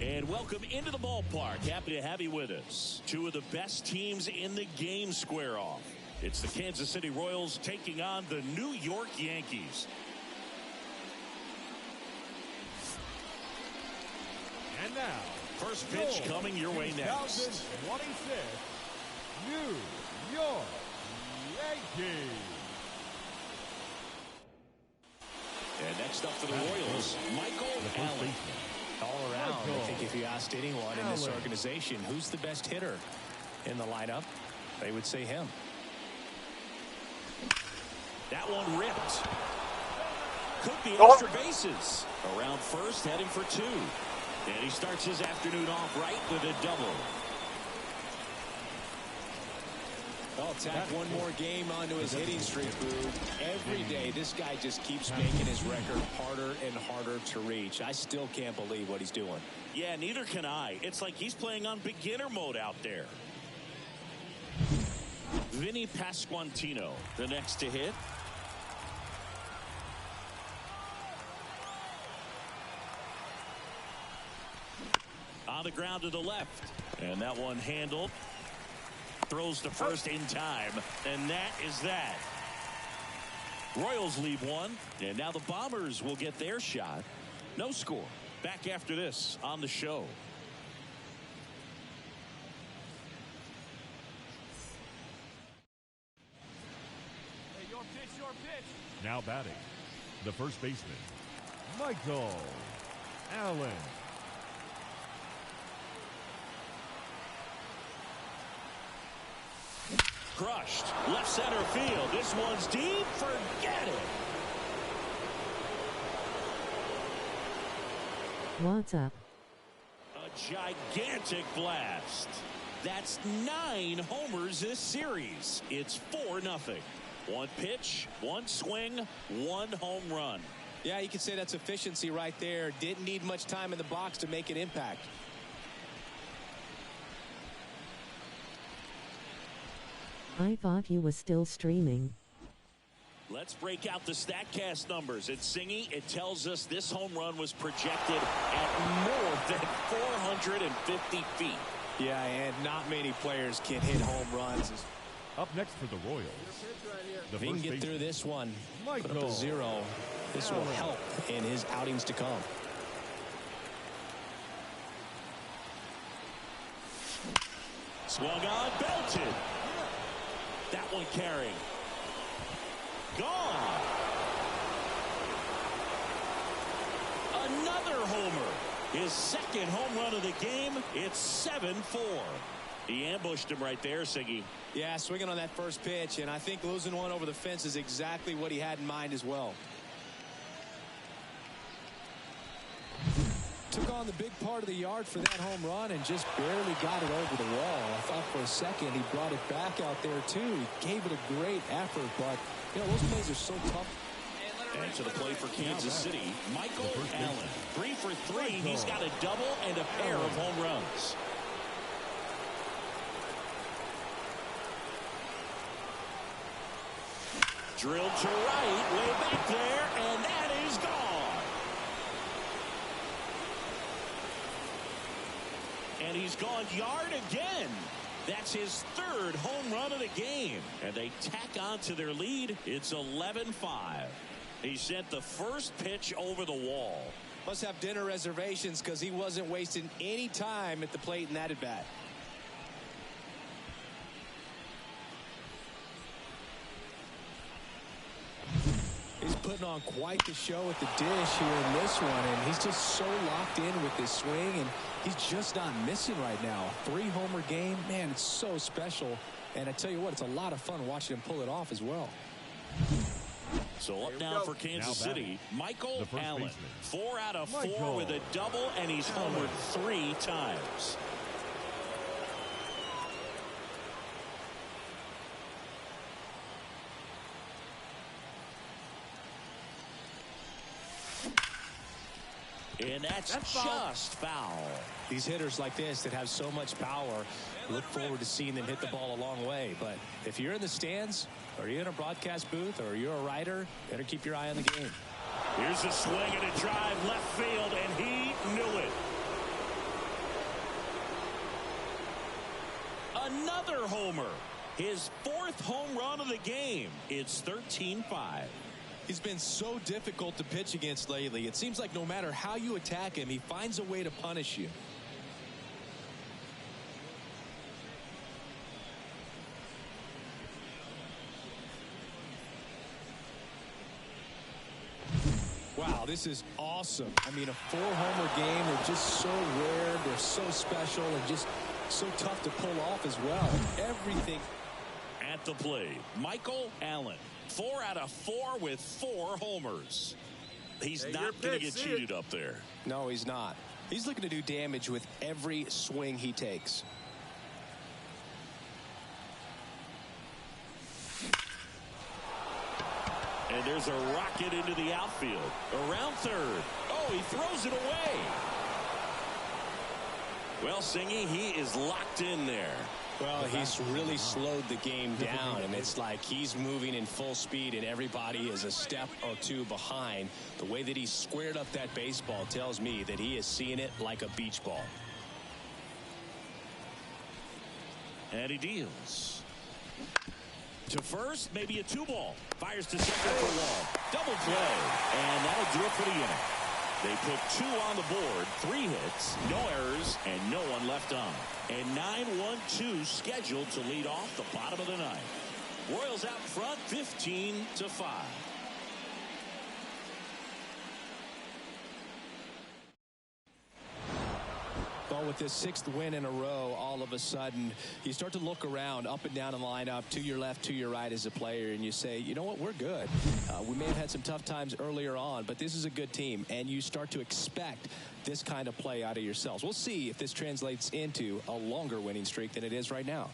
And welcome into the ballpark. Happy to have you with us. Two of the best teams in the game square off. It's the Kansas City Royals taking on the New York Yankees. And now, first pitch coming your way next. 2026 New York Yankees. And next up for the Royals, Michael Allen. All around, I think if you asked anyone in this organization who's the best hitter in the lineup, they would say him. That one ripped. Could be extra bases. Around first, heading for two. And he starts his afternoon off right with a double. Well, tack one more game onto his hitting streak, Boo. Every day, this guy just keeps making his record harder and harder to reach. I still can't believe what he's doing. Yeah, neither can I. It's like he's playing on beginner mode out there. Vinny Pasquantino, the next to hit. On the ground to the left. And that one handled. Throws to first in time, and that is that. Royals leave one, and now the Bombers will get their shot. No score. Back after this on the show. Hey, your pitch. Now batting, the first baseman, Michael Allen. Crushed. Left center field. This one's deep. Forget it. What's up? A gigantic blast. That's 9 homers this series. It's 4-0. One pitch, one swing, one home run. Yeah, you could say that's efficiency right there. Didn't need much time in the box to make an impact. I thought you was still streaming. Let's break out the StatCast numbers. At Singy, it tells us this home run was projected at more than 450 feet. Yeah, and not many players can hit home runs. Up next for the Royals. If he can get through this one, put up a 0, this will help in his outings to come. Swung on, belted. That one carrying. Gone. Another homer. His second home run of the game. It's 7-4. He ambushed him right there, Siggy. Yeah, swinging on that first pitch, and I think losing one over the fence is exactly what he had in mind as well. Took on the big part of the yard for that home run and just barely got it over the wall. I thought for a second he brought it back out there too. He gave it a great effort, but you know those plays are so tough. And to the play for Kansas City, Michael Allen. 3 for 3. He's got a double and a pair of home runs. Drilled to right, way back there, and that is gone. And he's gone yard again. That's his 3rd home run of the game. And they tack on to their lead. It's 11-5. He sent the first pitch over the wall. Must have dinner reservations because he wasn't wasting any time at the plate in that at bat. He's putting on quite the show at the dish here in this one, and he's just so locked in with this swing, and he's just not missing right now. 3-homer game, man, it's so special. And I tell you what, it's a lot of fun watching him pull it off as well. So up now for Kansas City, Michael Allen. 4 out of 4 with a double, and he's homered 3 times. And that's just foul. These hitters like this that have so much power, look forward to seeing them hit the ball a long way. But if you're in the stands, or you're in a broadcast booth, or you're a writer, better keep your eye on the game. Here's a swing and a drive left field, and he knew it. Another homer. His 4th home run of the game. It's 13-5. He's been so difficult to pitch against lately. It seems like no matter how you attack him, he finds a way to punish you. Wow, this is awesome. I mean, a 4-homer game. They're just so rare. They're so special and just so tough to pull off as well. Everything. At the plate, Michael Allen. 4 out of 4 with 4 homers. He's not going to get cheated up there. No, he's not. He's looking to do damage with every swing he takes. And there's a rocket into the outfield. Around third. Oh, he throws it away. Well, Singy, he is locked in there. Well, he's really slowed the game down, and it's like he's moving in full speed, and everybody is a step or two behind. The way that he squared up that baseball tells me that he is seeing it like a beach ball. And he deals. To first, maybe a 2-ball. Fires to second for Wall. Double play. And that'll do it for the inning. They put 2 on the board, 3 hits, no errors, and no one left on. And 9-1-2 scheduled to lead off the bottom of the 9th. Royals out front, 15-5. Well, with this 6th win in a row, all of a sudden, you start to look around up and down the lineup, to your left, to your right as a player, and you say, you know what, we're good. We may have had some tough times earlier on, but this is a good team, and you start to expect this kind of play out of yourselves. We'll see if this translates into a longer winning streak than it is right now.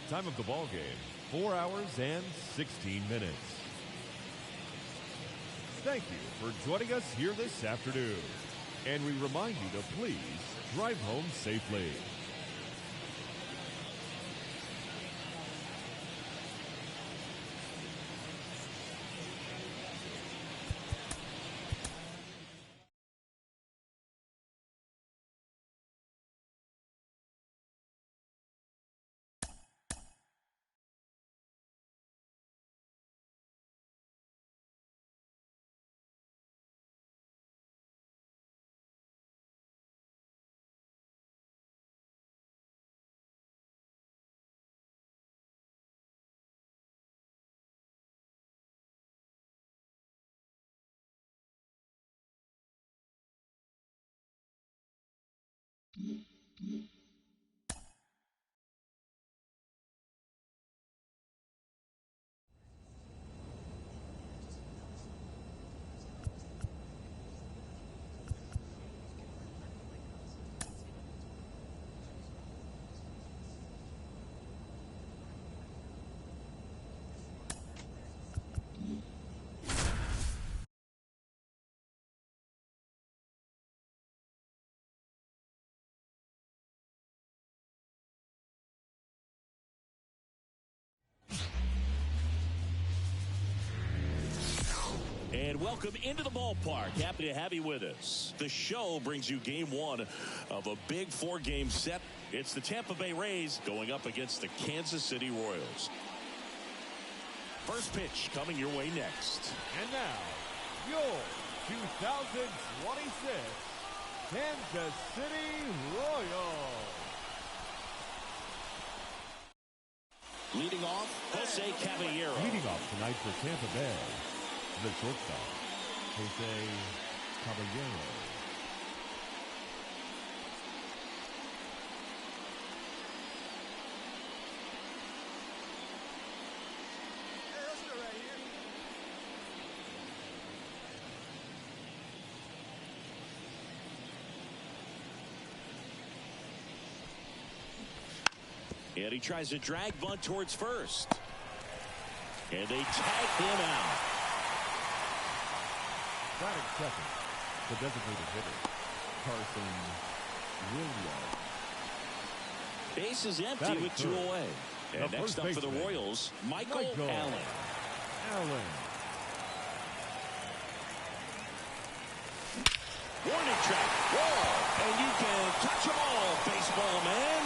Time of the ball game, 4 hours and 16 minutes. Thank you for joining us here this afternoon. And we remind you to please drive home safely. And welcome into the ballpark. Happy to have you with us. The show brings you game 1 of a big 4-game set. It's the Tampa Bay Rays going up against the Kansas City Royals. First pitch coming your way next. And now, your 2026 Kansas City Royals. Leading off, Jose Caballero. Leading off tonight for Tampa Bay, the shortstop, Jose Caballero. And he tries to drag bunt towards first. And they tag him out. Batting second, the designated hitter, Carson Williams. Base is empty Batting with 2 third, away. And the next first up for the baseman, Royals, Michael Allen. Warning track. Whoa. And you can touch them all, baseball man.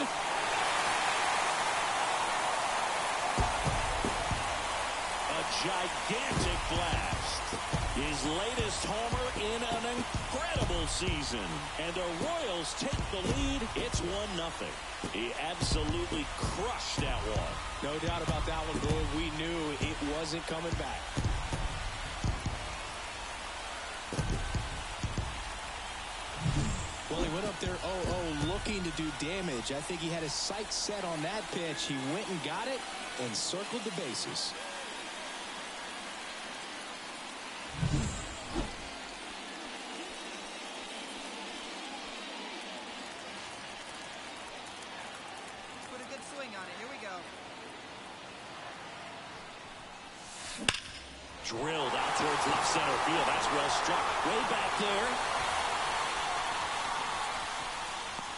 A gigantic blast. His latest homer in an incredible season. And the Royals take the lead. It's 1-0. He absolutely crushed that one. No doubt about that one, Boog. We knew it wasn't coming back. Well, he went up there 0-0 looking to do damage. I think he had his sights set on that pitch. He went and got it and circled the bases. Put a good swing on it. Here we go. Drilled out towards left center field. That's well struck. Way back there.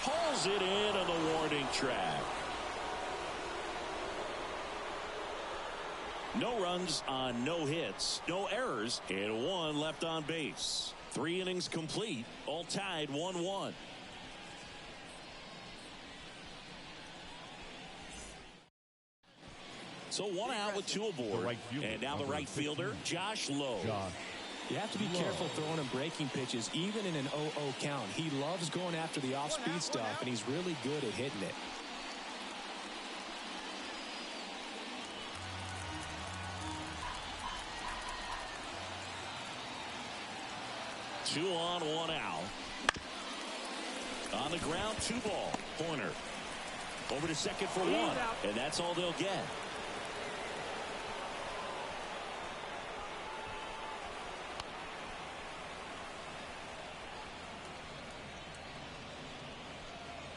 Hauls it in on the warning track. No runs on no hits, no errors, and 1 left on base. 3 innings complete, all tied 1-1. So 1 out with 2 aboard. Right fielder, and now the right fielder, Josh Lowe. You have to be careful throwing him breaking pitches, even in an 0-0 count. He loves going after the off-speed stuff, and he's really good at hitting it. Two on, 1 out. On the ground, 2 ball. Corner. Over to second for 1. And that's all they'll get.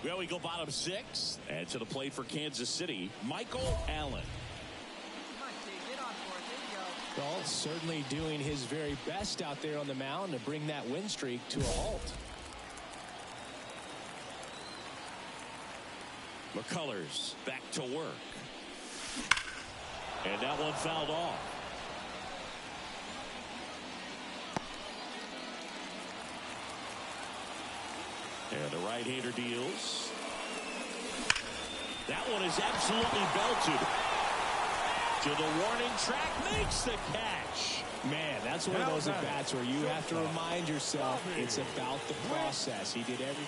Well, we go bottom 6. And to the plate for Kansas City, Michael Allen. Come on, kid. Get on for it. There you go. Well, certainly doing his very best out there on the mound to bring that win streak to a halt. McCullers back to work. And that one fouled off. And the right-hander deals. That one is absolutely belted. To the warning track, makes the catch. Man, that's one of those at-bats where you have to remind yourself it's about the process. He did everything.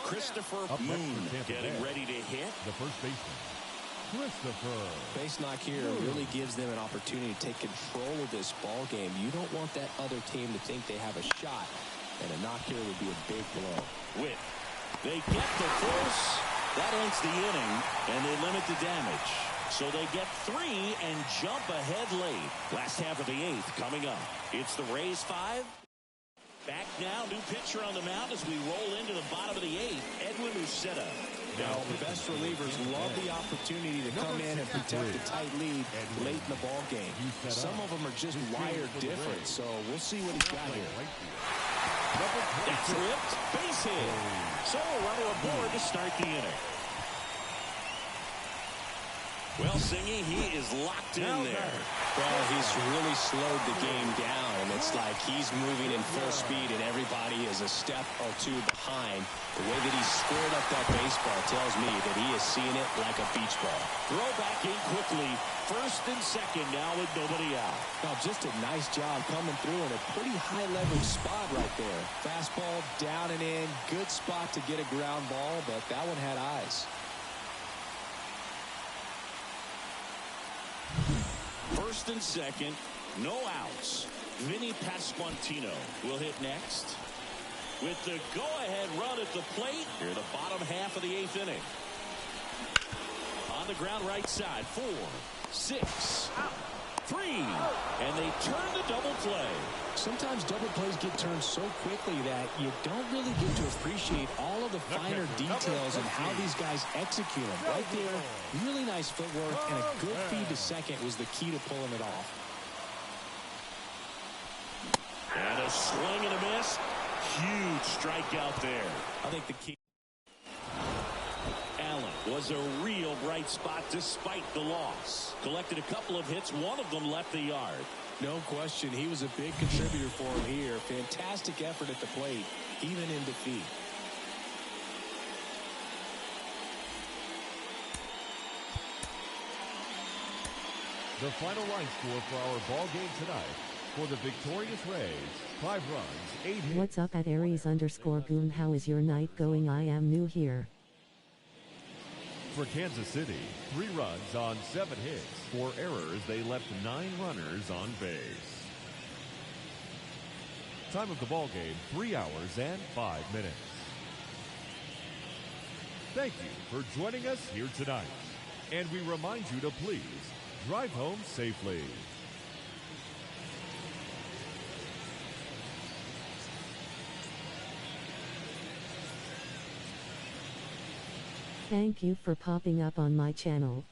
Christopher Moon getting ready to hit. The first baseman, Christopher. Base knock here really gives them an opportunity to take control of this ball game. You don't want that other team to think they have a shot, and a knock here would be a big blow. Witt. They get the force. That ends the inning, and they limit the damage. So they get 3 and jump ahead late. Last half of the 8th coming up. It's the Rays 5. Back now, new pitcher on the mound as we roll into the bottom of the 8th, Edwin Uceta. Now, the best relievers love the opportunity to come in and protect a tight lead late in the ball game. Some of them are just wired different, so we'll see what he's got here. That's ripped. Base hit. So a runner aboard to start the inning. Well, Singy, he is locked in there. Well, he's really slowed the game down, and it's like he's moving in full speed, and everybody is a step or 2 behind. The way that he's squared up that baseball tells me that he is seeing it like a beach ball. Throw back in quickly. First and second now with nobody out. Now, just a nice job coming through in a pretty high leverage spot right there. Fastball down and in. Good spot to get a ground ball, but that one had eyes. First and second, no outs. Vinny Pasquantino will hit next. With the go-ahead run at the plate, here the bottom half of the 8th inning. On the ground right side, 4, 6. Free. And they turn the double play. Sometimes double plays get turned so quickly that you don't really get to appreciate all of the finer details and how these guys execute them. Right there, really nice footwork, and a good feed to second was the key to pulling it off. And a swing and a miss. Huge strikeout there. I think the key. Allen was a real bright spot despite the loss. Collected a couple of hits. One of them left the yard. No question, he was a big contributor for him here. Fantastic effort at the plate, even in defeat. The final line score for our ball game tonight. For the victorious Rays, 5 runs, 8 hits. What's up at Aries_Goon? How is your night going? I am new here. For Kansas City, 3 runs on 7 hits. For errors, they left 9 runners on base. Time of the ball game, 3 hours and 5 minutes. Thank you for joining us here tonight. And we remind you to please drive home safely. Thank you for popping up on my channel.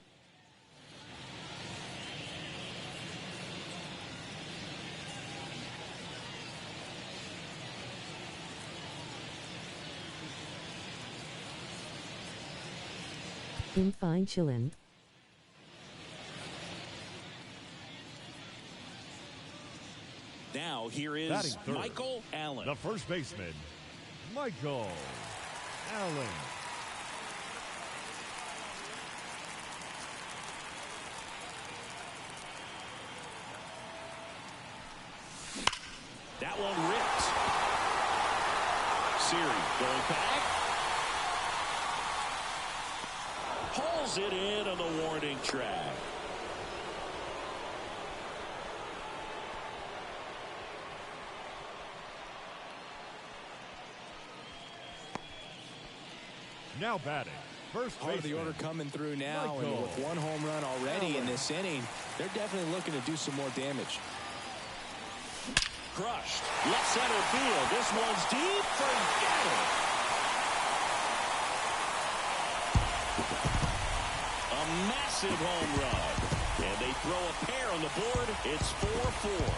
I'm fine chillin'. Now here is Batting third, Michael Allen. The first baseman, Michael Allen. That one ripped. Siri going back. Pulls it in on the warning track. Now batting, first Part of the baseman, order coming through now, and Michael with 1 home run already in this inning, they're definitely looking to do some more damage. Crushed. Left center field. This one's deep. Forget it. A massive home run. And they throw a pair on the board. It's 4-4.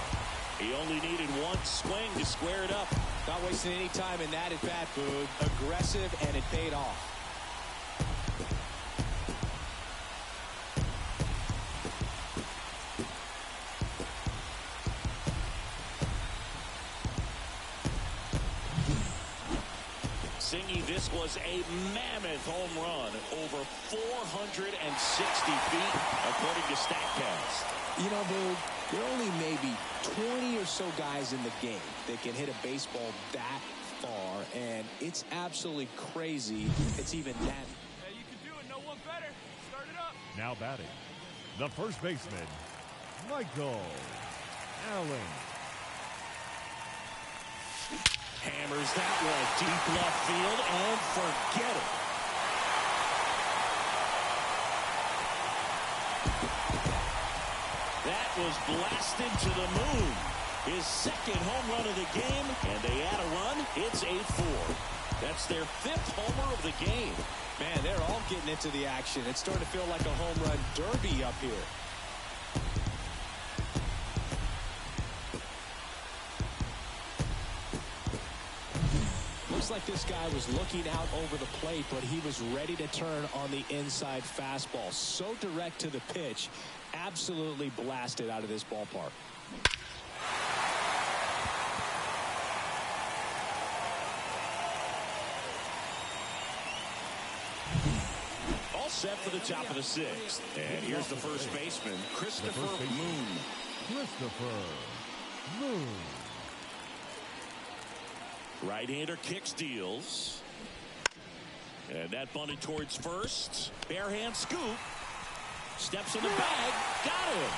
He only needed 1 swing to square it up. Not wasting any time in that at bat, Boog. Aggressive, and it paid off. Singy, this was a mammoth home run, over 460 feet, according to StatCast. You know, Boog, there are only maybe 20 or so guys in the game that can hit a baseball that far, and it's absolutely crazy it's even that. Hey, you can do it. No one better. Start it up. Now batting, the first baseman, Michael Allen. Hammers that one deep left field, and forget it. That was blasted to the moon. His 2nd home run of the game, and they add a run. It's 8-4. That's their 5th homer of the game. Man, they're all getting into the action. It's starting to feel like a home run derby up here. Looks like this guy was looking out over the plate, but he was ready to turn on the inside fastball. So direct to the pitch, absolutely blasted out of this ballpark. All set for the top of the 6th. And here's the first baseman, Christopher Moon. Christopher Moon. Right-hander kicks, deals. And that bunted towards first. Bare hand scoop. Steps in the bag. Got him.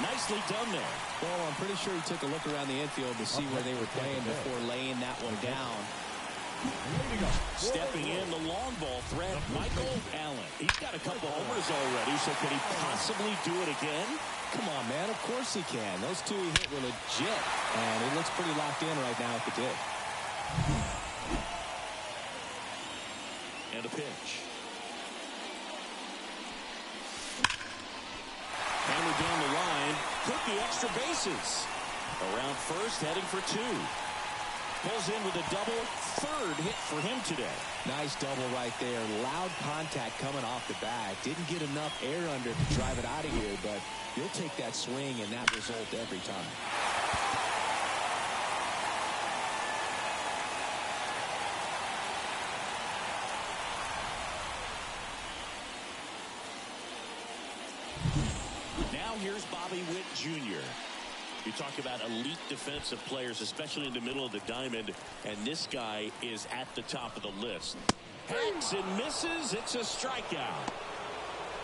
Nicely done there. Well, I'm pretty sure he took a look around the infield to see where they were playing before laying that one down. Stepping in, the long ball threat, Michael Allen. He's got a couple homers already, so can he possibly do it again? Come on, man. Of course he can. Those two he hit were legit, and he looks pretty locked in right now at the dig. And a pitch. Hammered down the line. Took the extra bases. Around first, heading for two. Pulls in with a double. Third hit for him today. Nice double right there. Loud contact coming off the bat. Didn't get enough air under to drive it out of here, but you'll take that swing and that result every time. Now here's Bobby Witt Jr. You talk about elite defensive players, especially in the middle of the diamond, and this guy is at the top of the list. Hacks and misses. It's a strikeout.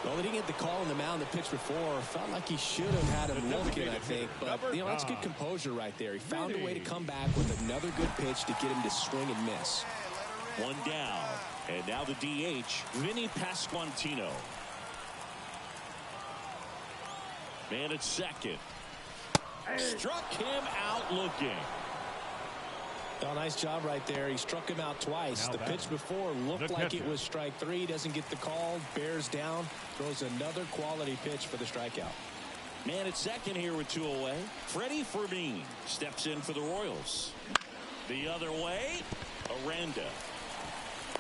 Well, he didn't get the call on the mound the pitch before. Felt like he should have had him looking, I think. But, that's good composure right there. He found a way to come back with another good pitch to get him to swing and miss. One down. And now the DH, Vinny Pasquantino. Man at second. Struck him out looking. Oh, nice job right there. He struck him out twice. The pitch before looked like it was strike three. Doesn't get the call. Bears down. Throws another quality pitch for the strikeout. Man at second here with two away. Freddie Fermin steps in for the Royals. The other way, Aranda.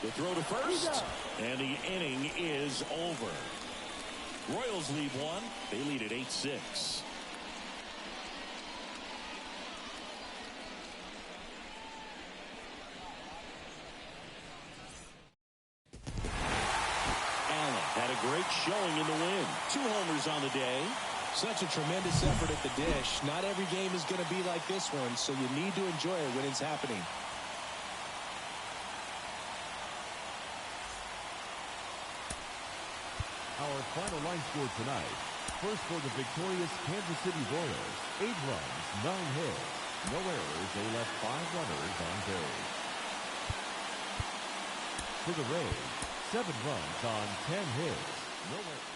The throw to first, and the inning is over. Royals lead one. They lead at 8-6. Had a great showing in the win. 2 homers on the day. Such a tremendous effort at the dish. Not every game is going to be like this one, so you need to enjoy it when it's happening. Our final line score tonight. First for the victorious Kansas City Royals, 8 runs, 9 hits, no errors. They left 5 runners on base. For the Rays, 7 runs on 10 hits. No errors.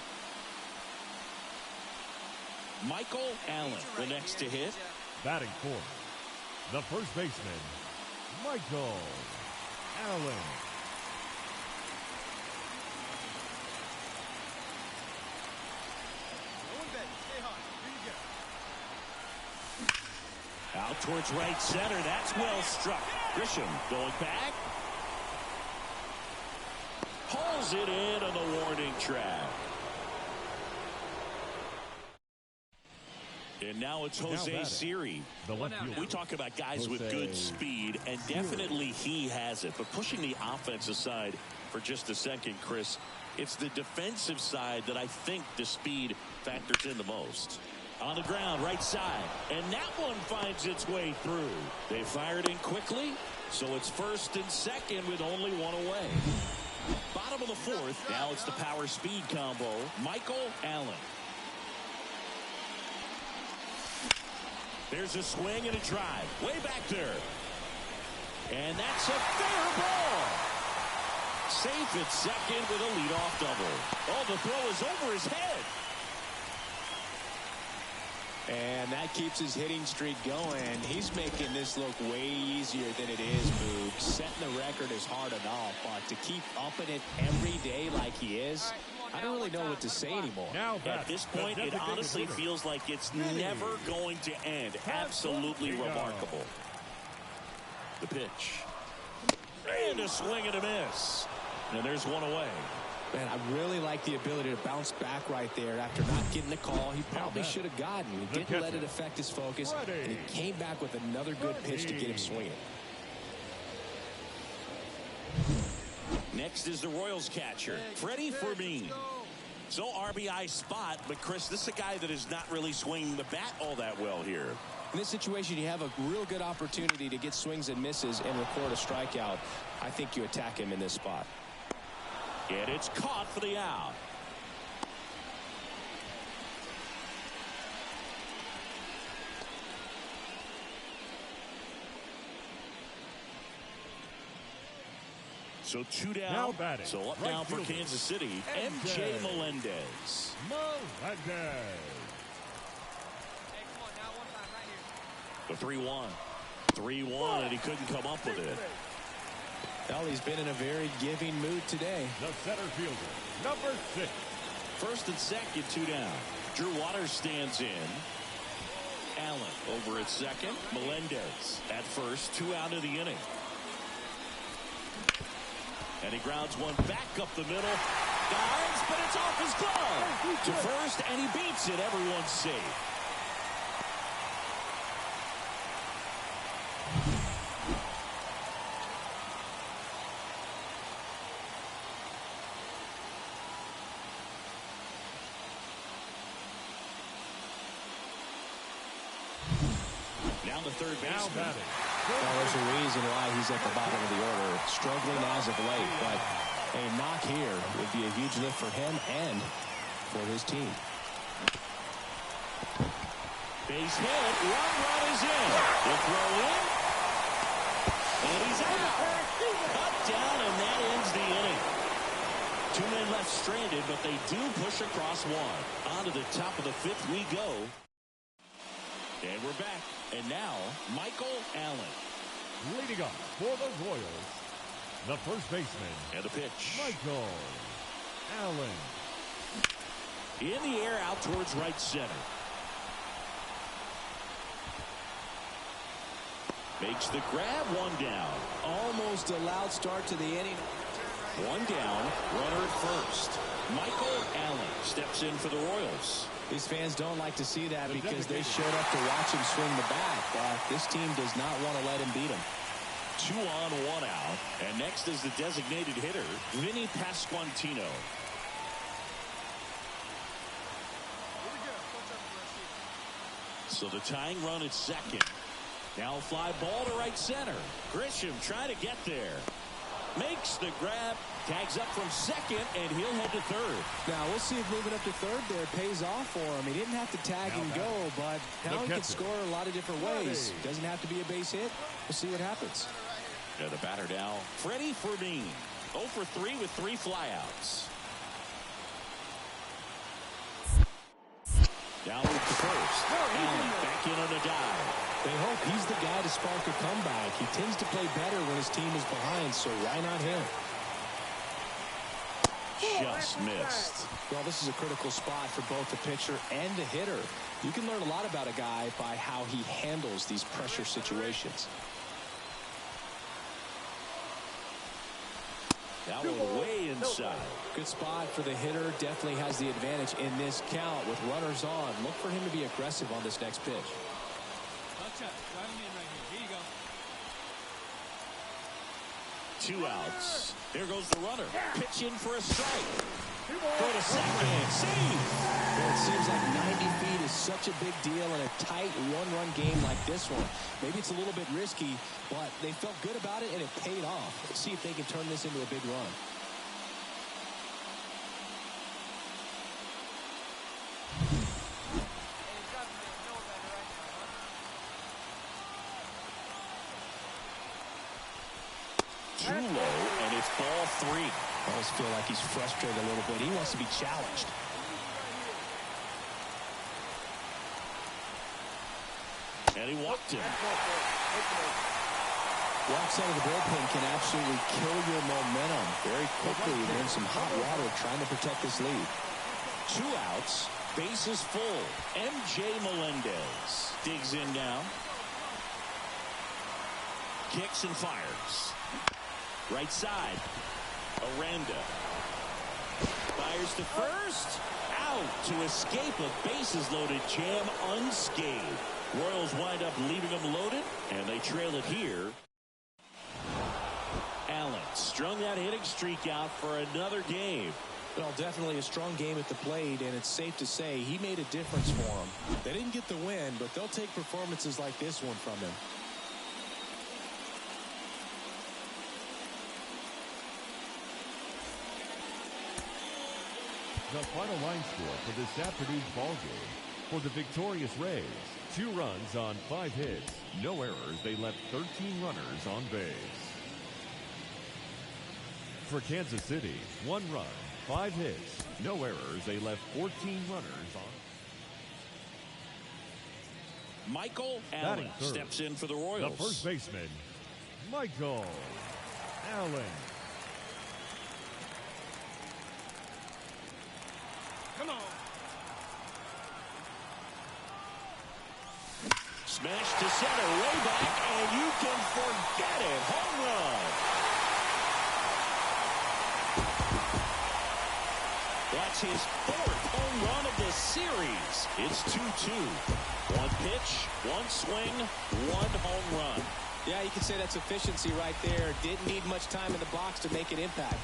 Michael Allen, the next to hit. Batting fourth, the first baseman, Michael Allen. Out towards right center. That's well struck. Grisham going back. Hauls it in on the warning track. And now it's Jose Siri. We talk about guys with good speed, and definitely he has it. But pushing the offense aside for just a second, Chris, it's the defensive side that I think the speed factors in the most. On the ground, right side, and that one finds its way through. They fired in quickly, so it's first and second with only 1 away. Bottom of the fourth, now it's the power speed combo. Michael Allen. There's a swing and a drive. Way back there. And that's a fair ball. Safe at second with a leadoff double. Oh, the throw is over his head. And that keeps his hitting streak going. He's making this look way easier than it is, Boog. Setting the record is hard enough, but to keep upping it every day like he is, I don't really know what to say anymore. At this point, it honestly feels like it's never going to end. Absolutely remarkable. The pitch. And a swing and a miss. And there's 1 away. Man, I really like the ability to bounce back right there after not getting the call he probably should have gotten. He didn't let it affect his focus, and he came back with another good pitch to get him swinging. Next is the Royals catcher, Freddie Fermin. So RBI spot, but Chris, this is a guy that is not really swinging the bat all that well here. In this situation, you have a real good opportunity to get swings and misses and record a strikeout. I think you attack him in this spot. And it's caught for the out. So 2 down. Now batting, So up right now for fielder, Kansas City, MJ MJ Melendez. Melendez. Hey, come on now, one time right here. The 3-1. 3-1, and he couldn't come up with it. Well, he's been in a very giving mood today. The center fielder, number 6. First and second, 2 down. Drew Waters stands in. Allen over at second. Melendez at first. 2 out of the inning. And he grounds one back up the middle. Dives, but it's off his glove. To first, and he beats it. Everyone's safe. Down to third Now baseman. batting. Well, there's a reason why he's at the bottom of the order. Struggling as of late, but a knock here would be a huge lift for him and for his team. Base hit. Run is in. He'll throw in. And he's out. Cut down, and that ends the inning. 2 men left stranded, but they do push across one. On to the top of the 5th we go. And we're back. And now, Michael Allen. Leading up for the Royals, the first baseman, And a pitch. Michael Allen. In the air out towards right center. Makes the grab. 1 down. Almost a loud start to the inning. 1 down. Runner at first. Michael Allen steps in for the Royals. These fans don't like to see that because they showed up to watch him swing the bat. But this team does not want to let him beat him. 2 on, 1 out. And next is the designated hitter, Vinny Pasquantino. So the tying run at second. Now a fly ball to right center. Grisham trying to get there. Makes the grab. Tags up from second, and he'll head to third. Now we'll see if moving up to third there pays off for him. He didn't have to tag and go, but now he can score a lot of different ways. Doesn't have to be a base hit. We'll see what happens. Yeah, the batter now, Freddie Fermin. 0 for 3 with 3 flyouts. Down with the first. Allen back in on the dive. They hope he's the guy to spark a comeback. He tends to play better when his team is behind, so why not him? Just missed. Well, this is a critical spot for both the pitcher and the hitter. You can learn a lot about a guy by how he handles these pressure situations. That one way inside. Good spot for the hitter. Definitely has the advantage in this count with runners on. Look for him to be aggressive on this next pitch. Touch up. Drive him in right here. Here you go. 2 outs. There goes the runner. Pitch in for a strike. Throw to second. Save. Well, it seems like 90 feet is such a big deal in a tight one-run game like this one. Maybe it's a little bit risky, but they felt good about it, and it paid off. Let's see if they can turn this into a big run. Hey, he's got to be a no better right now, huh? Too low, and it's ball 3. I always feel like he's frustrated a little bit. He wants to be challenged. And he walked him. Walks out of the bullpen can absolutely kill your momentum very quickly. You're in some hot water trying to protect this lead. 2 outs. Bases full. MJ Melendez digs in now. Kicks and fires. Right side. Aranda. Fires to first. Out to escape a bases loaded jam unscathed. Royals wind up leaving them loaded, and they trail it here. Allen strung that hitting streak out for another game. Well, definitely a strong game at the plate, and it's safe to say he made a difference for them. They didn't get the win, but they'll take performances like this one from him. The final line score for this afternoon's ball game. For the victorious Rays, 2 runs on 5 hits, no errors. They left 13 runners on base. For Kansas City, 1 run, 5 hits, no errors. They left 14 runners on. Michael Allen steps in for the Royals. The first baseman, Michael Allen. Come on. Smash to center, way back, and you can forget it. Home run. That's his 4th home run of the series. It's 2-2. 1 pitch, 1 swing, 1 home run. Yeah, you can say that's efficiency right there. Didn't need much time in the box to make an impact.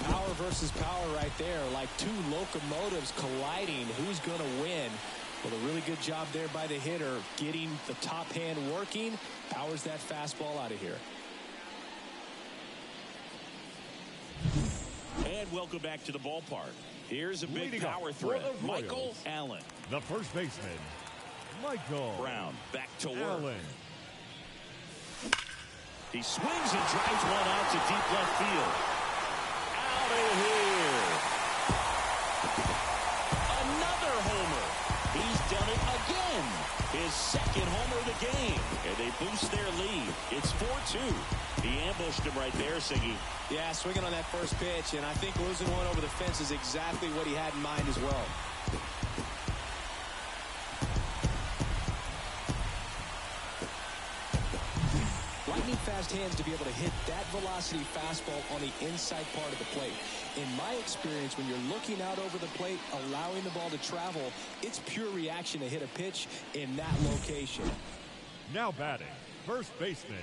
Power versus power right there, like 2 locomotives colliding. Who's going to win? Well, a really good job there by the hitter, getting the top hand working, powers that fastball out of here. And welcome back to the ballpark. Here's a big Leading power up threat. for the Michael Royals. Allen. The first baseman, Michael Brown back to work. Allen. He swings and drives one out to deep left field. Out of here. Another homer. He's done it again. His 2nd homer of the game. And they boost their lead. It's 4-2. He ambushed him right there, Siggy. Yeah, swinging on that first pitch, and I think losing one over the fence is exactly what he had in mind as well. Lightning fast hands to be able to hit that velocity fastball on the inside part of the plate. In my experience, when you're looking out over the plate, allowing the ball to travel, it's pure reaction to hit a pitch in that location. Now batting, first baseman,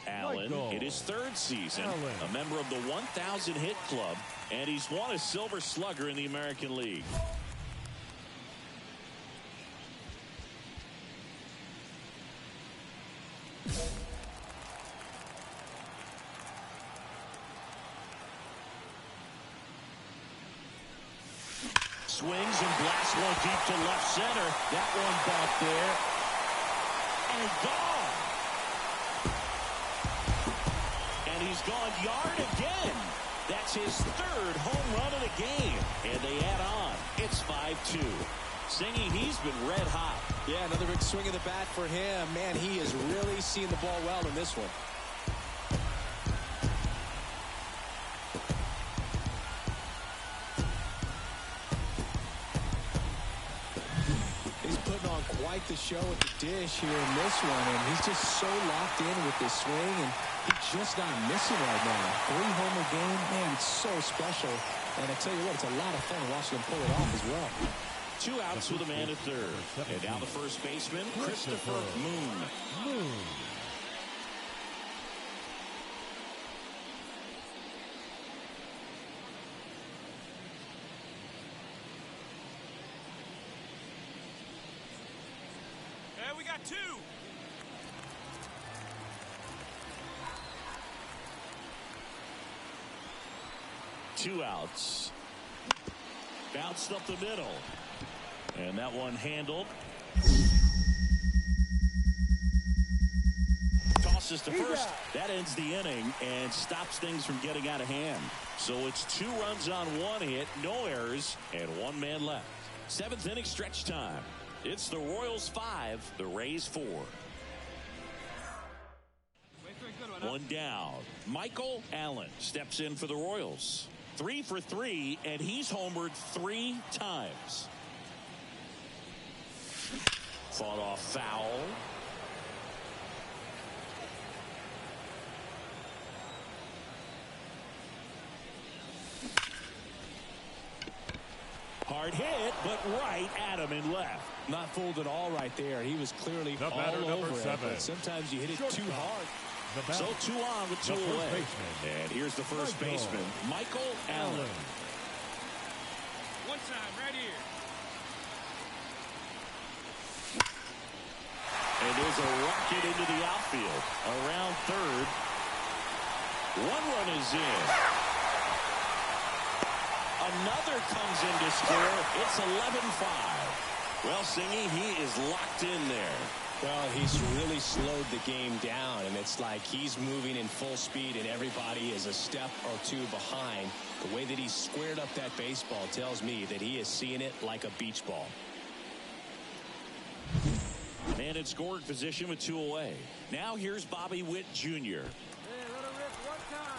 Allen Michael in his 3rd season, Allen. a member of the 1,000 hit club, and he's won a Silver Slugger in the American League. Swings and blasts one deep to left center. That one back there. And gone. And he's gone yard again. That's his 3rd home run of the game. And they add on. It's 5-2. Singy, he's been red hot. Yeah, another big swing of the bat for him. Man, he has really seen the ball well in this one. Quite the show at the dish here in this one, and he's just so locked in with this swing, and he's just not missing right now. 3 homer game, man, it's so special. And I tell you what, it's a lot of fun watching him pull it off as well. 2 outs with a man at 3rd. And now the first baseman, Christopher Moon. We got 2. 2 outs. Bounced up the middle. And that one handled. Tosses to first. That ends the inning and stops things from getting out of hand. So it's 2 runs on 1 hit, no errors, and 1 man left. 7th inning stretch time. It's the Royals 5, the Rays 4. 1 down. Michael Allen steps in for the Royals. 3 for 3, and he's homered 3 times. Fought off foul. Hard hit, but right at him and left. Not fooled at all right there. He was clearly all over it. But sometimes you hit it too hard. So 2 on with 2 away. And here's the first baseman, Michael Allen. One time, right here. And there's a rocket into the outfield. Around 3rd. 1 run is in. A Another comes in to score. It's 11-5. Well, Singy, he is locked in there. Well, he's really slowed the game down, and it's like he's moving in full speed, and everybody is a step or two behind. The way that he squared up that baseball tells me that he is seeing it like a beach ball. And in scoring position with 2 away. Now here's Bobby Witt Jr. Hey, let her rip one time.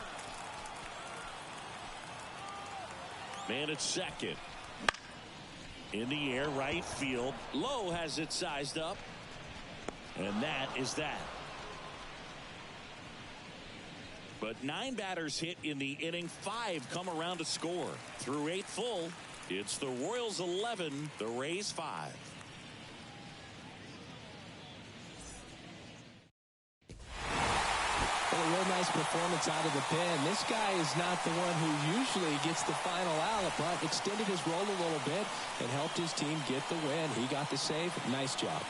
Man at second. In the air, right field. Lowe has it sized up. And that is that. But 9 batters hit in the inning. 5 come around to score. Through 8 full, it's the Royals 11, the Rays 5. Well, a real nice performance out of the pen. This guy is not the one who usually gets the final out, but extended his role a little bit and helped his team get the win. He got the save. Nice job.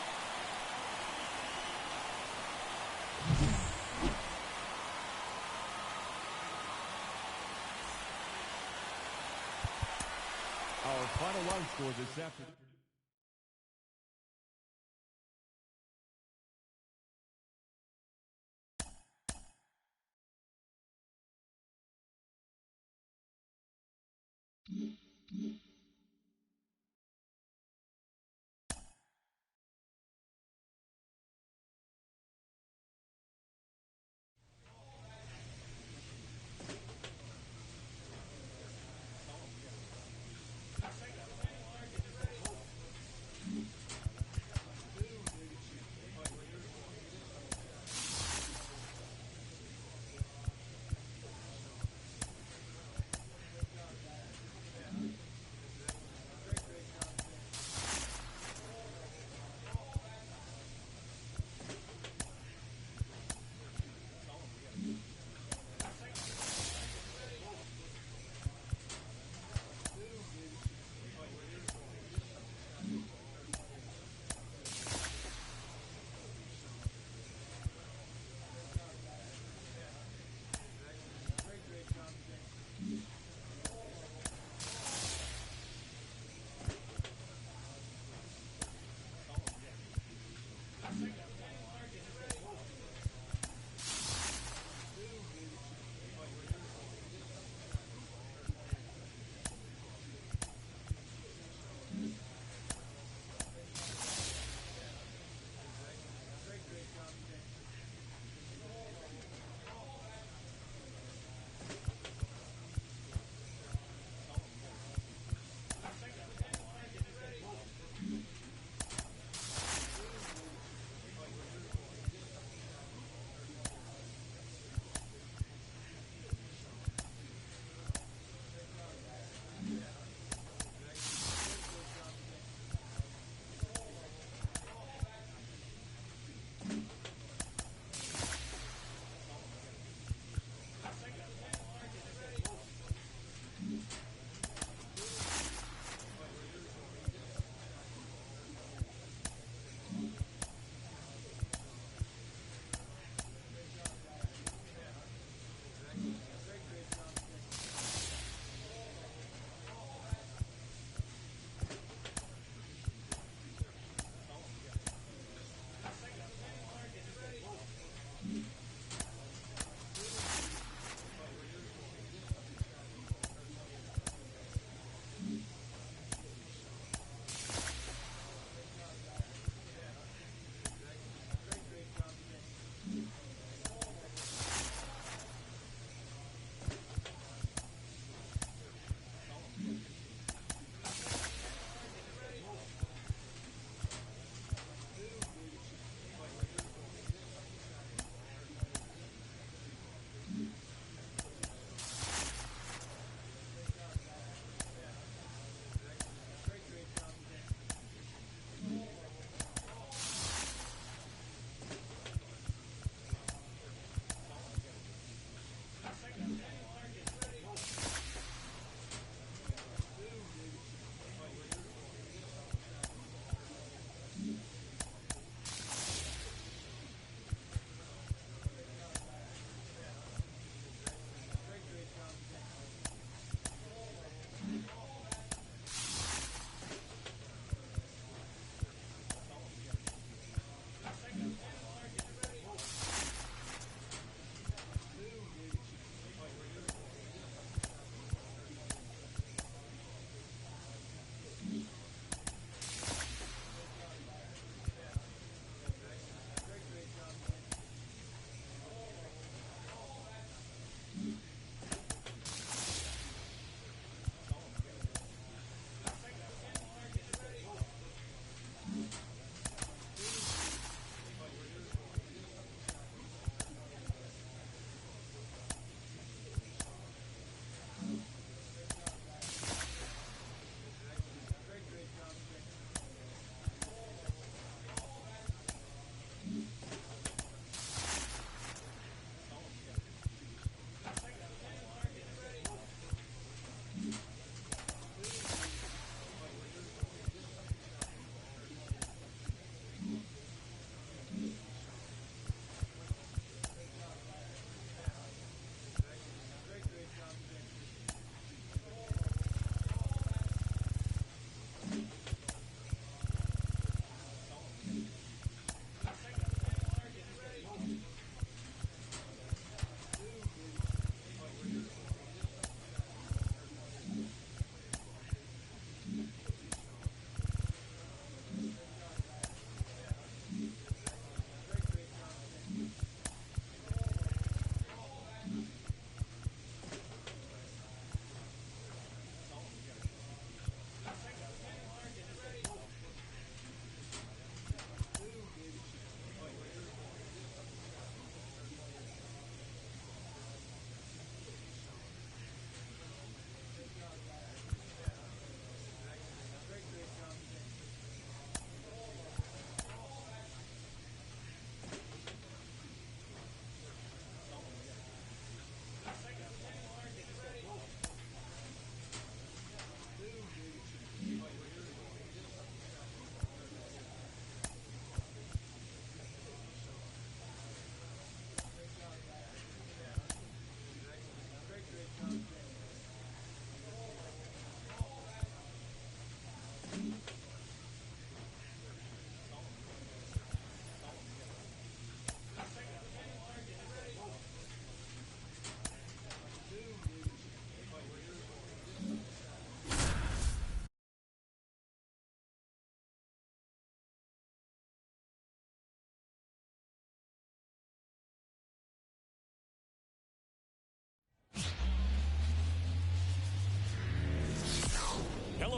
Our final line score this afternoon.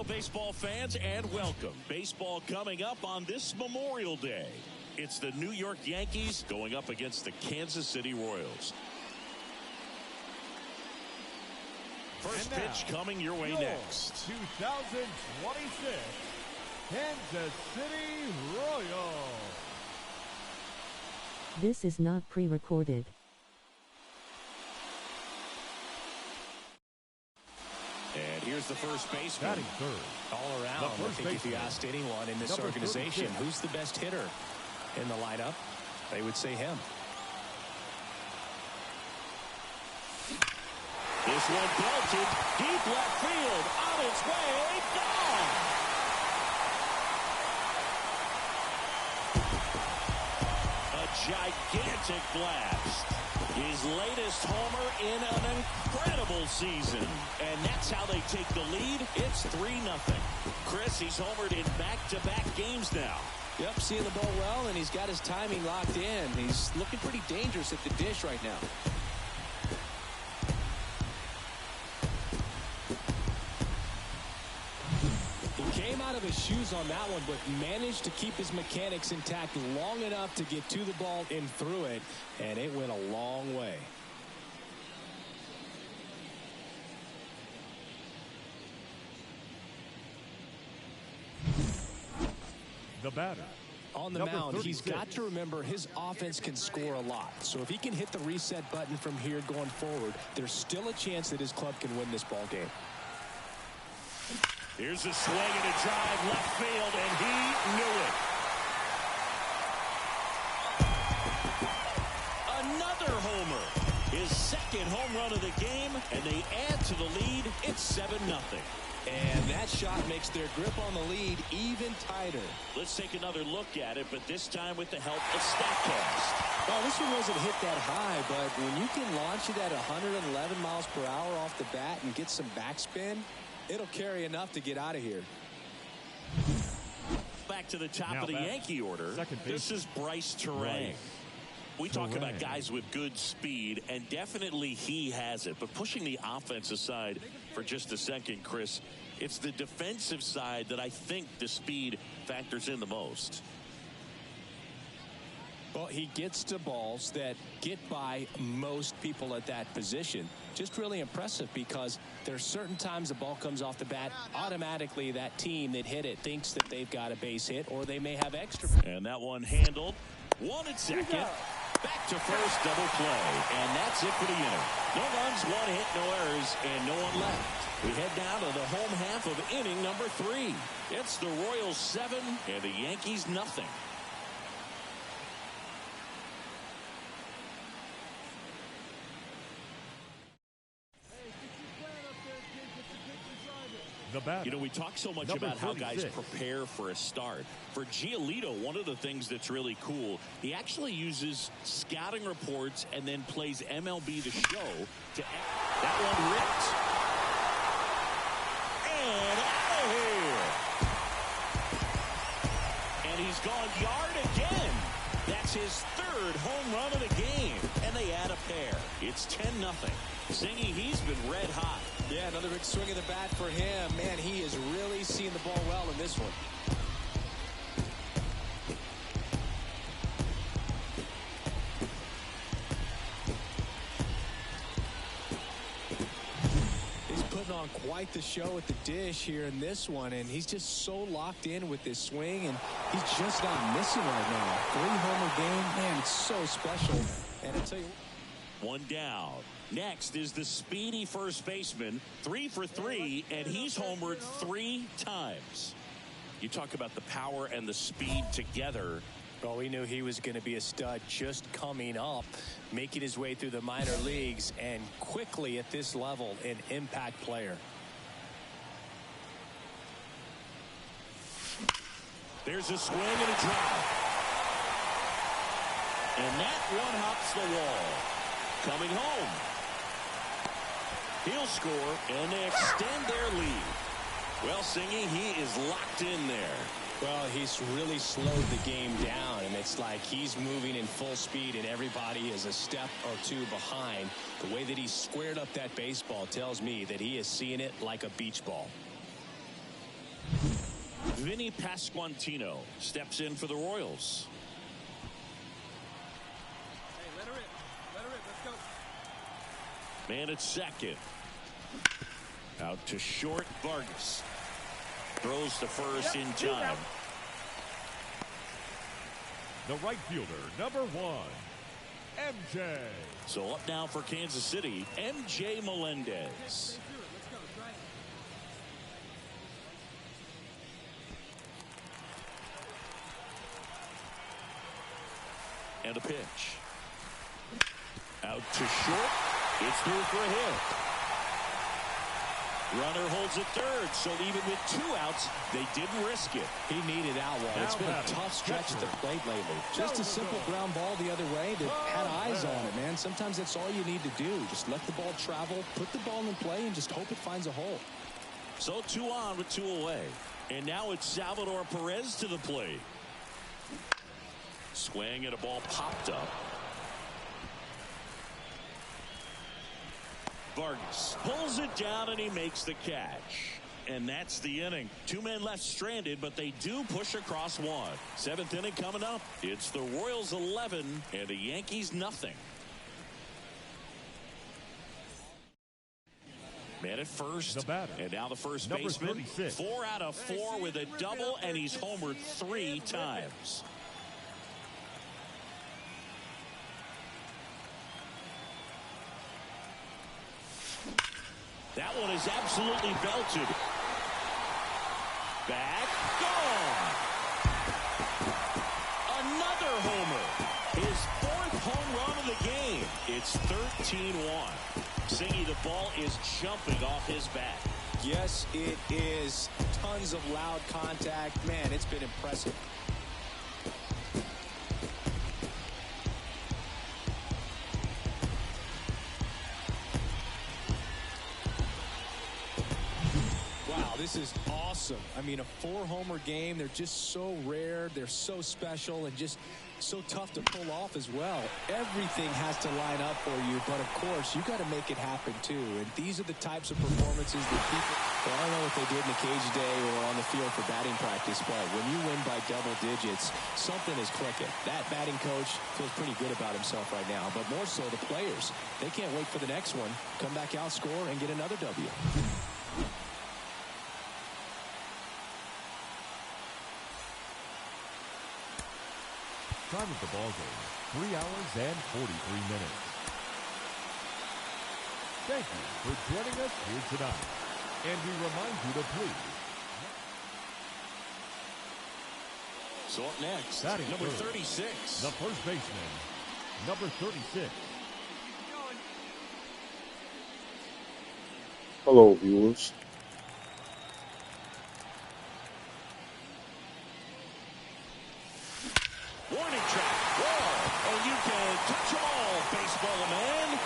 baseball fans, and welcome. Baseball coming up on this Memorial Day. It's the New York Yankees going up against the Kansas City Royals. First pitch coming your way next. 2026 Kansas City Royals. This is not pre-recorded. And here's the first baseman. Batting third. All around, I think if you asked anyone in this Number organization 36. who's the best hitter in the lineup, they would say him. This one belted deep left field, on its way, gone. A gigantic blast. His latest homer in an incredible season. And that's how they take the lead. It's 3-0. Chris, he's homered in back-to-back games now. Yep, seeing the ball well, and he's got his timing locked in. He's looking pretty dangerous at the dish right now. He came out of his shoes on that one, but managed to keep his mechanics intact long enough to get to the ball and through it, and it went a long way. The batter. On the Number mound, he's 36. got to remember his offense can score a lot. So if he can hit the reset button from here going forward, there's still a chance that his club can win this ball game. Here's a swing and a drive left field, and he knew it. Another homer. His second home run of the game, and they add to the lead. It's 7-0. And that shot makes their grip on the lead even tighter. Let's take another look at it, but this time with the help of StatCast. Well, this one wasn't hit that high, but when you can launch it at 111 miles per hour off the bat and get some backspin, it'll carry enough to get out of here. Back to the top Now of the back. Yankee order. Second This base. is Bryce Terang. We talk about guys with good speed, and definitely he has it. But pushing the offense aside for just a second, Chris, it's the defensive side that I think the speed factors in the most. Well, he gets to balls that get by most people at that position. Just really impressive because there's certain times the ball comes off the bat, automatically that team that hit it thinks that they've got a base hit or they may have extra. And that one handled. One at second. Back to first, double play. And that's it for the inning. No runs, one hit, no errors, and no one left. We head down to the home half of inning number 3. It's the Royals 7 and the Yankees nothing. The batter. You know, we talk so much Number about how guys 36. prepare for a start. For Giolito, one of the things that's really cool, he actually uses scouting reports and then plays MLB The Show to that one ripped. And out of here. And he's gone yard again. That's his third home run of the game. And they add a pair. It's 10-0. Zingy, he's been red hot. Yeah, another big swing of the bat for him. Man, he is really seeing the ball well in this one. He's putting on quite the show at the dish here in this one, and he's just so locked in with this swing, and he's just not missing right now. 3-homer game, man, it's so special. And I tell you, one down. Next is the speedy first baseman, 3 for 3, and he's homered 3 times. You talk about the power and the speed together. well, we knew he was going to be a stud just coming up, making his way through the minor leagues, and quickly at this level, an impact player. There's a swing and a drive. And that one hops the wall. Coming home. He'll score, and they extend their lead. Well, Singy, he is locked in there. Well, he's really slowed the game down, and it's like he's moving in full speed, and everybody is a step or two behind. The way that he squared up that baseball tells me that he is seeing it like a beach ball. Vinny Pasquantino steps in for the Royals. Hey, let her rip. Let her rip. Let's go. Man at second. Out to short. Vargas throws to first in time. The right fielder, number 1, MJ. So up now for Kansas City, MJ Melendez. Let's go. Try it. And a pitch. Out to short. It's through for a hit. Runner holds it third, so even with 2 outs, they didn't risk it. He needed out one. It's been a tough stretch at the plate lately. Just a simple ground ball the other way that had eyes on it, man. Sometimes that's all you need to do. Just let the ball travel, put the ball in play, and just hope it finds a hole. So 2 on with 2 away. And now it's Salvador Perez to the plate. Swing and a ball popped up. Vargas pulls it down and he makes the catch. And that's the inning. 2 men left stranded, but they do push across 1. 7th inning coming up. It's the Royals 11 and the Yankees nothing. Man at first. The batter, and now the first number baseman. 36. 4 out of 4 with a double, and he's homered 3 times. That one is absolutely belted. Back, gone. Another homer. His 4th home run of the game. It's 13-1. Singy, the ball is jumping off his bat. Yes, it is. Tons of loud contact. Man, it's been impressive. This is awesome. I mean, a 4-homer game. They're just so rare. They're so special and just so tough to pull off as well. Everything has to line up for you, but of course, you got to make it happen too. And these are the types of performances that people, well, I don't know what they did in the cage day or on the field for batting practice, but when you win by double digits, something is clicking. That batting coach feels pretty good about himself right now, but more so the players. They can't wait for the next one. Come back out, score, and get another W. Time of the ball game, 3 hours and 43 minutes. Thank you for joining us here tonight. And we remind you to please. So up next, Batting number third, 36. the first baseman, number 36. Hello, viewers. Warning track, wall, and you can touch them all, baseball man.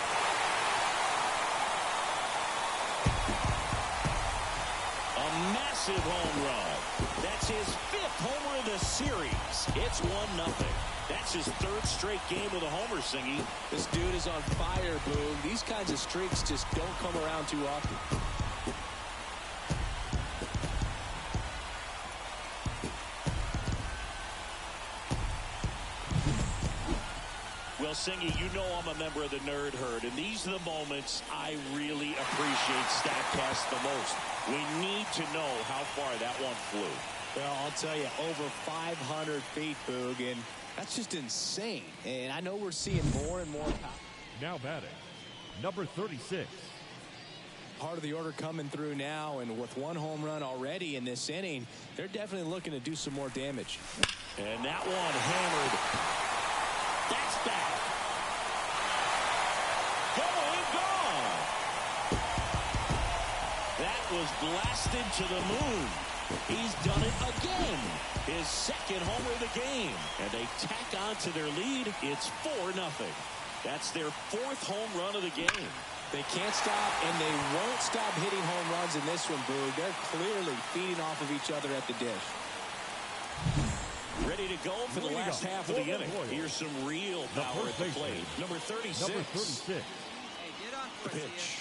A massive home run. That's his 5th homer of the series. It's 1-0. That's his 3rd straight game with a homer, Singy. This dude is on fire, Boom. These kinds of streaks just don't come around too often. Well, Singy, you know I'm a member of the Nerd Herd, and these are the moments I really appreciate StatCast the most. We need to know how far that one flew. Well, I'll tell you, over 500 feet, Boog, and that's just insane. And I know we're seeing more and more power. Now batting, number 36. Part of the order coming through now, and with 1 home run already in this inning, they're definitely looking to do some more damage. And that one hammered. That's back. Going, gone. That was blasted to the moon. He's done it again. His 2nd homer of the game. And they tack on to their lead. It's 4-0. That's their 4th home run of the game. They can't stop, and they won't stop hitting home runs in this one, Boog. They're clearly feeding off of each other at the dish. Ready to go for the last half of the inning. Here's some real power at the plate. Number 36. Number 36. Hey, get on for it, Pitch.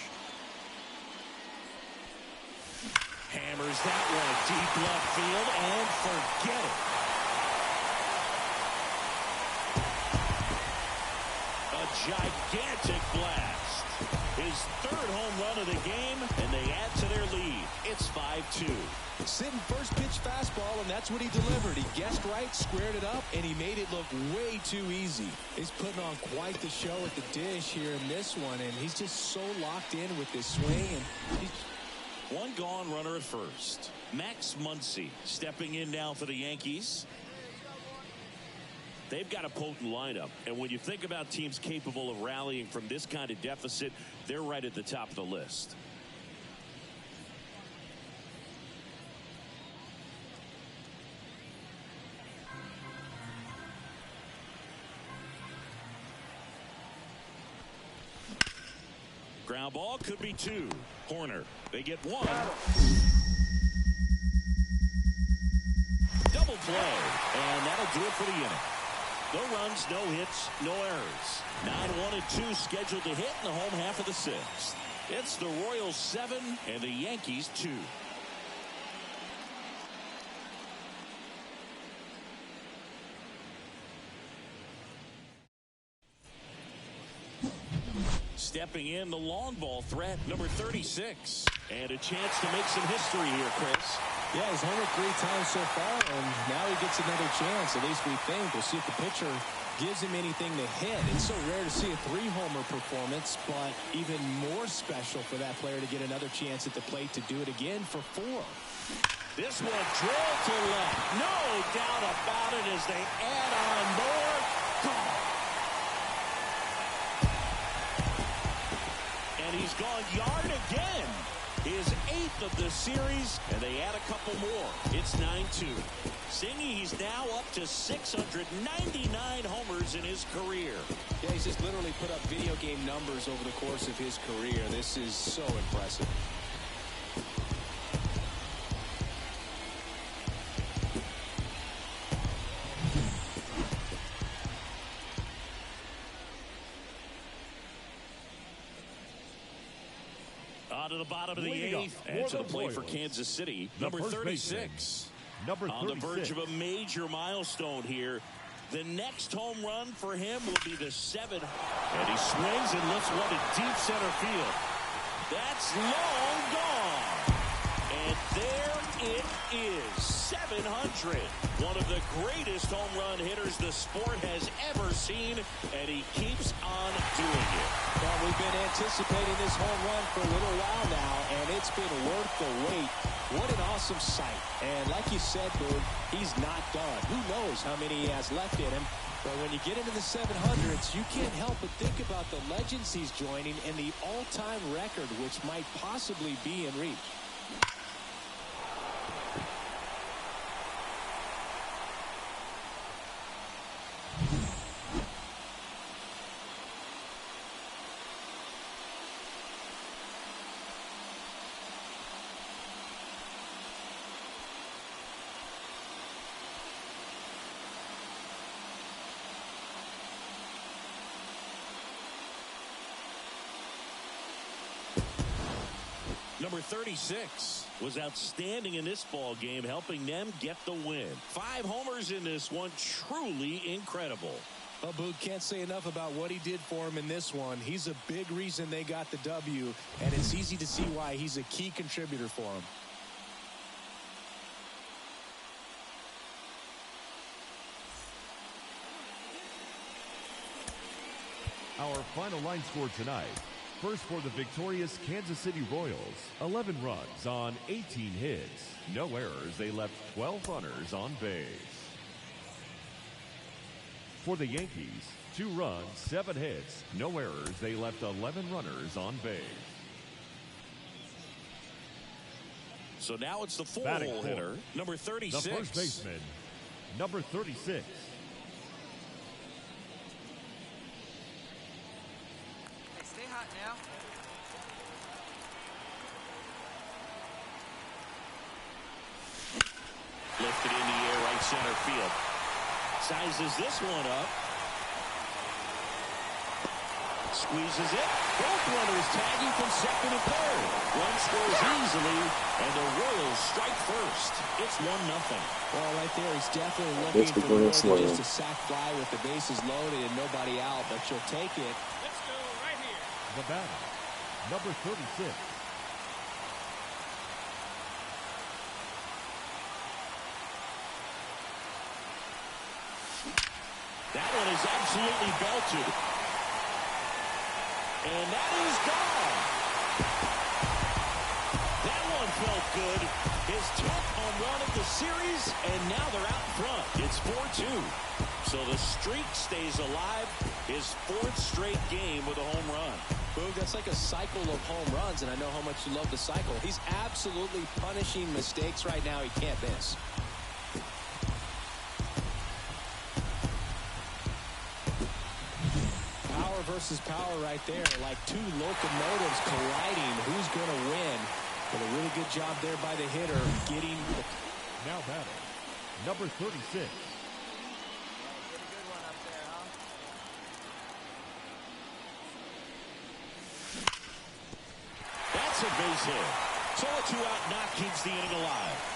Hammers that one deep left field and forget it. A gigantic blast. His third home run of the game, and they add to their lead. It's 5-2. Sitting first pitch fastball, and that's what he delivered. He guessed right, squared it up, and he made it look way too easy. He's putting on quite the show at the dish here in this one, and he's just so locked in with this swing. And one gone, runner at first. Max Muncy stepping in now for the Yankees. They've got a potent lineup, and when you think about teams capable of rallying from this kind of deficit, they're right at the top of the list. Ground ball could be two. Horner, they get one. Double play, and that'll do it for the inning. No runs, no hits, no errors. 9-1-2 scheduled to hit in the home half of the sixth. It's the Royals 7 and the Yankees 2. Stepping in, the long ball threat, number 36. And a chance to make some history here, Chris. Yeah, he's homered 3 times so far, and now he gets another chance. At least we think. We'll see if the pitcher gives him anything to hit. It's so rare to see a 3-homer performance, but even more special for that player to get another chance at the plate to do it again for 4. This one drilled to left. No doubt about it as they add on more. Gone. And he's gone yard again. His 8th of the series, and they add a couple more. It's 9-2. Singy, he's now up to 699 homers in his career. Yeah, he's just literally put up video game numbers over the course of his career. This is so impressive. To the bottom of the 8th and to the plate for Kansas City, number 36. On the verge of a major milestone here. The next home run for him will be the 7th. And he swings and lifts one to deep center field. That's long gone. And there it is, 700. One of the greatest home run hitters the sport has ever seen, and he keeps on doing it. Well, we've been anticipating this home run for a little while now, and it's been worth the wait. What an awesome sight. And like you said, Boog, he's not done. Who knows how many he has left in him. But when you get into the 700s, you can't help but think about the legends he's joining and the all-time record, which might possibly be in reach. Number 36 was outstanding in this ball game, helping them get the win. 5 homers in this one, truly incredible. Well, Boog, can't say enough about what he did for him in this one. He's a big reason they got the W, and it's easy to see why he's a key contributor for him. Our final line score tonight. First for the victorious Kansas City Royals, 11 runs on 18 hits. No errors, they left 12 runners on base. For the Yankees, 2 runs, 7 hits. No errors, they left 11 runners on base. So now it's the 4-hole hitter, number 36. The first baseman, number 36. Stay hot now. Lifted in the air, right center field. Sizes this one up. Squeezes it. Both runners tagging from second and third. One scores easily, and the Royals strike first. It's 1-0. Well, right there, he's definitely looking for more than just a sac fly with the bases loaded and nobody out, but you'll take it. Let's go right here. The batter, number 36. That one is absolutely belted. And that is gone. That one felt good. His 10th home run of the series, and now they're out in front. It's 4-2. So the streak stays alive. His 4th straight game with a home run. Boog, that's like a cycle of home runs, and I know how much you love the cycle. He's absolutely punishing mistakes right now he can't miss. Power versus power right there, like two locomotives colliding. Who's going to win? But a really good job there by the hitter getting. Now batting, number 36. Pretty good one up there, huh? That's a base hit. So a 2-out knock keeps the inning alive.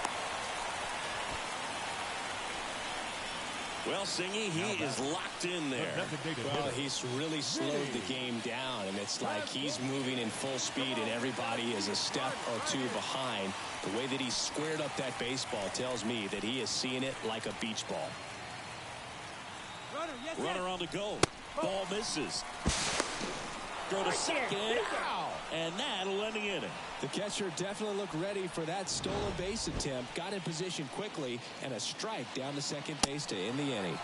Well, Singy, he is locked in there. Well, he's really slowed the game down, and it's like he's moving in full speed, and everybody is a step or two behind. The way that he squared up that baseball tells me that he is seeing it like a beach ball. Runner on the go. Ball misses. Go to second. Ow! And that'll end the inning. The catcher definitely looked ready for that stolen base attempt. Got in position quickly, and a strike down to second base to end the inning.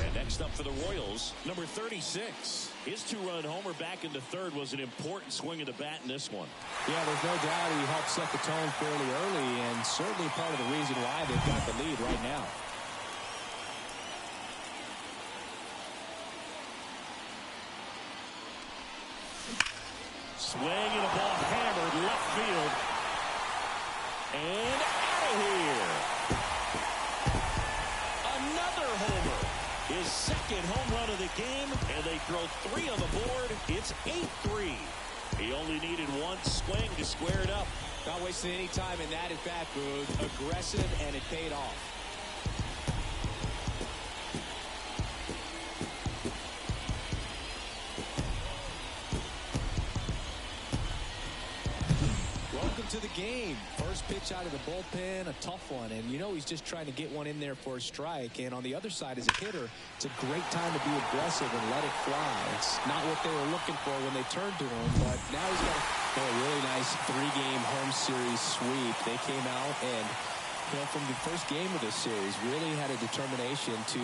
And next up for the Royals, number 36. His 2-run homer back into third was an important swing of the bat in this one. Yeah, there's no doubt he helped set the tone fairly early, and certainly part of the reason why they've got the lead right now. Swing and a ball hammered left field. And out of here. Another homer. His second home run of the game, and they throw 3 on the board. It's 8-3. He only needed one swing to square it up. Not wasting any time in that at bat, Boog. Aggressive, and it paid off. To the game. First pitch out of the bullpen, a tough one, and you know he's just trying to get one in there for a strike. And on the other side, as a hitter, it's a great time to be aggressive and let it fly. It's not what they were looking for when they turned to him, but now he's got a really nice 3-game home series sweep. They came out and, you know, from the first game of this series, really had a determination to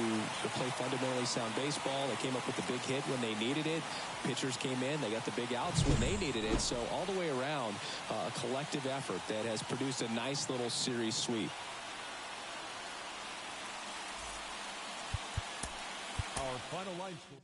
play fundamentally sound baseball. They came up with the big hit when they needed it. Pitchers came in, they got the big outs when they needed it. So all the way around, a collective effort that has produced a nice little series sweep. Our final line score.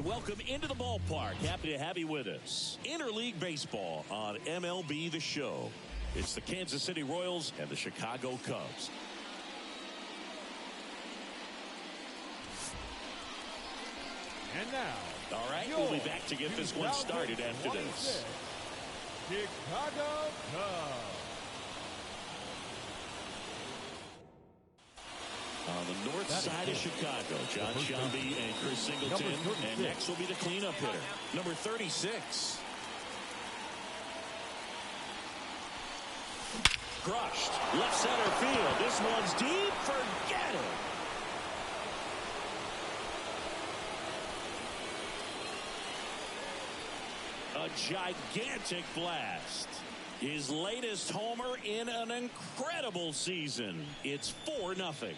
welcome into the ballpark. Happy to have you with us. Interleague Baseball on MLB The Show. It's the Kansas City Royals and the Chicago Cubs. And now, all right, we'll be back to get this one started after this. Chicago Cubs. On the north side of Chicago, John Sciambi and Chris Singleton. And next will be the cleanup hitter, number 36. Crushed. Left center field. This one's deep. Forget it. A gigantic blast. His latest homer in an incredible season. It's 4-0.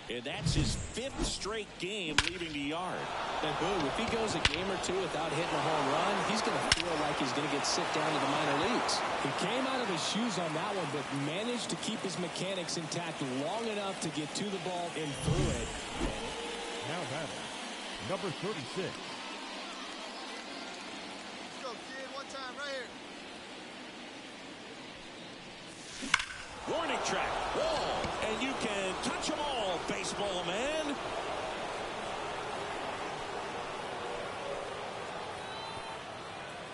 And that's his 5th straight game leaving the yard. And boom, if he goes a game or two without hitting a home run, he's going to feel like he's going to get sent down to the minor leagues. He came out of his shoes on that one, but managed to keep his mechanics intact long enough to get to the ball and through it. Now batting, number 36. Let's go, kid. One time right here. Warning track, wall, and you can touch them all, baseball man.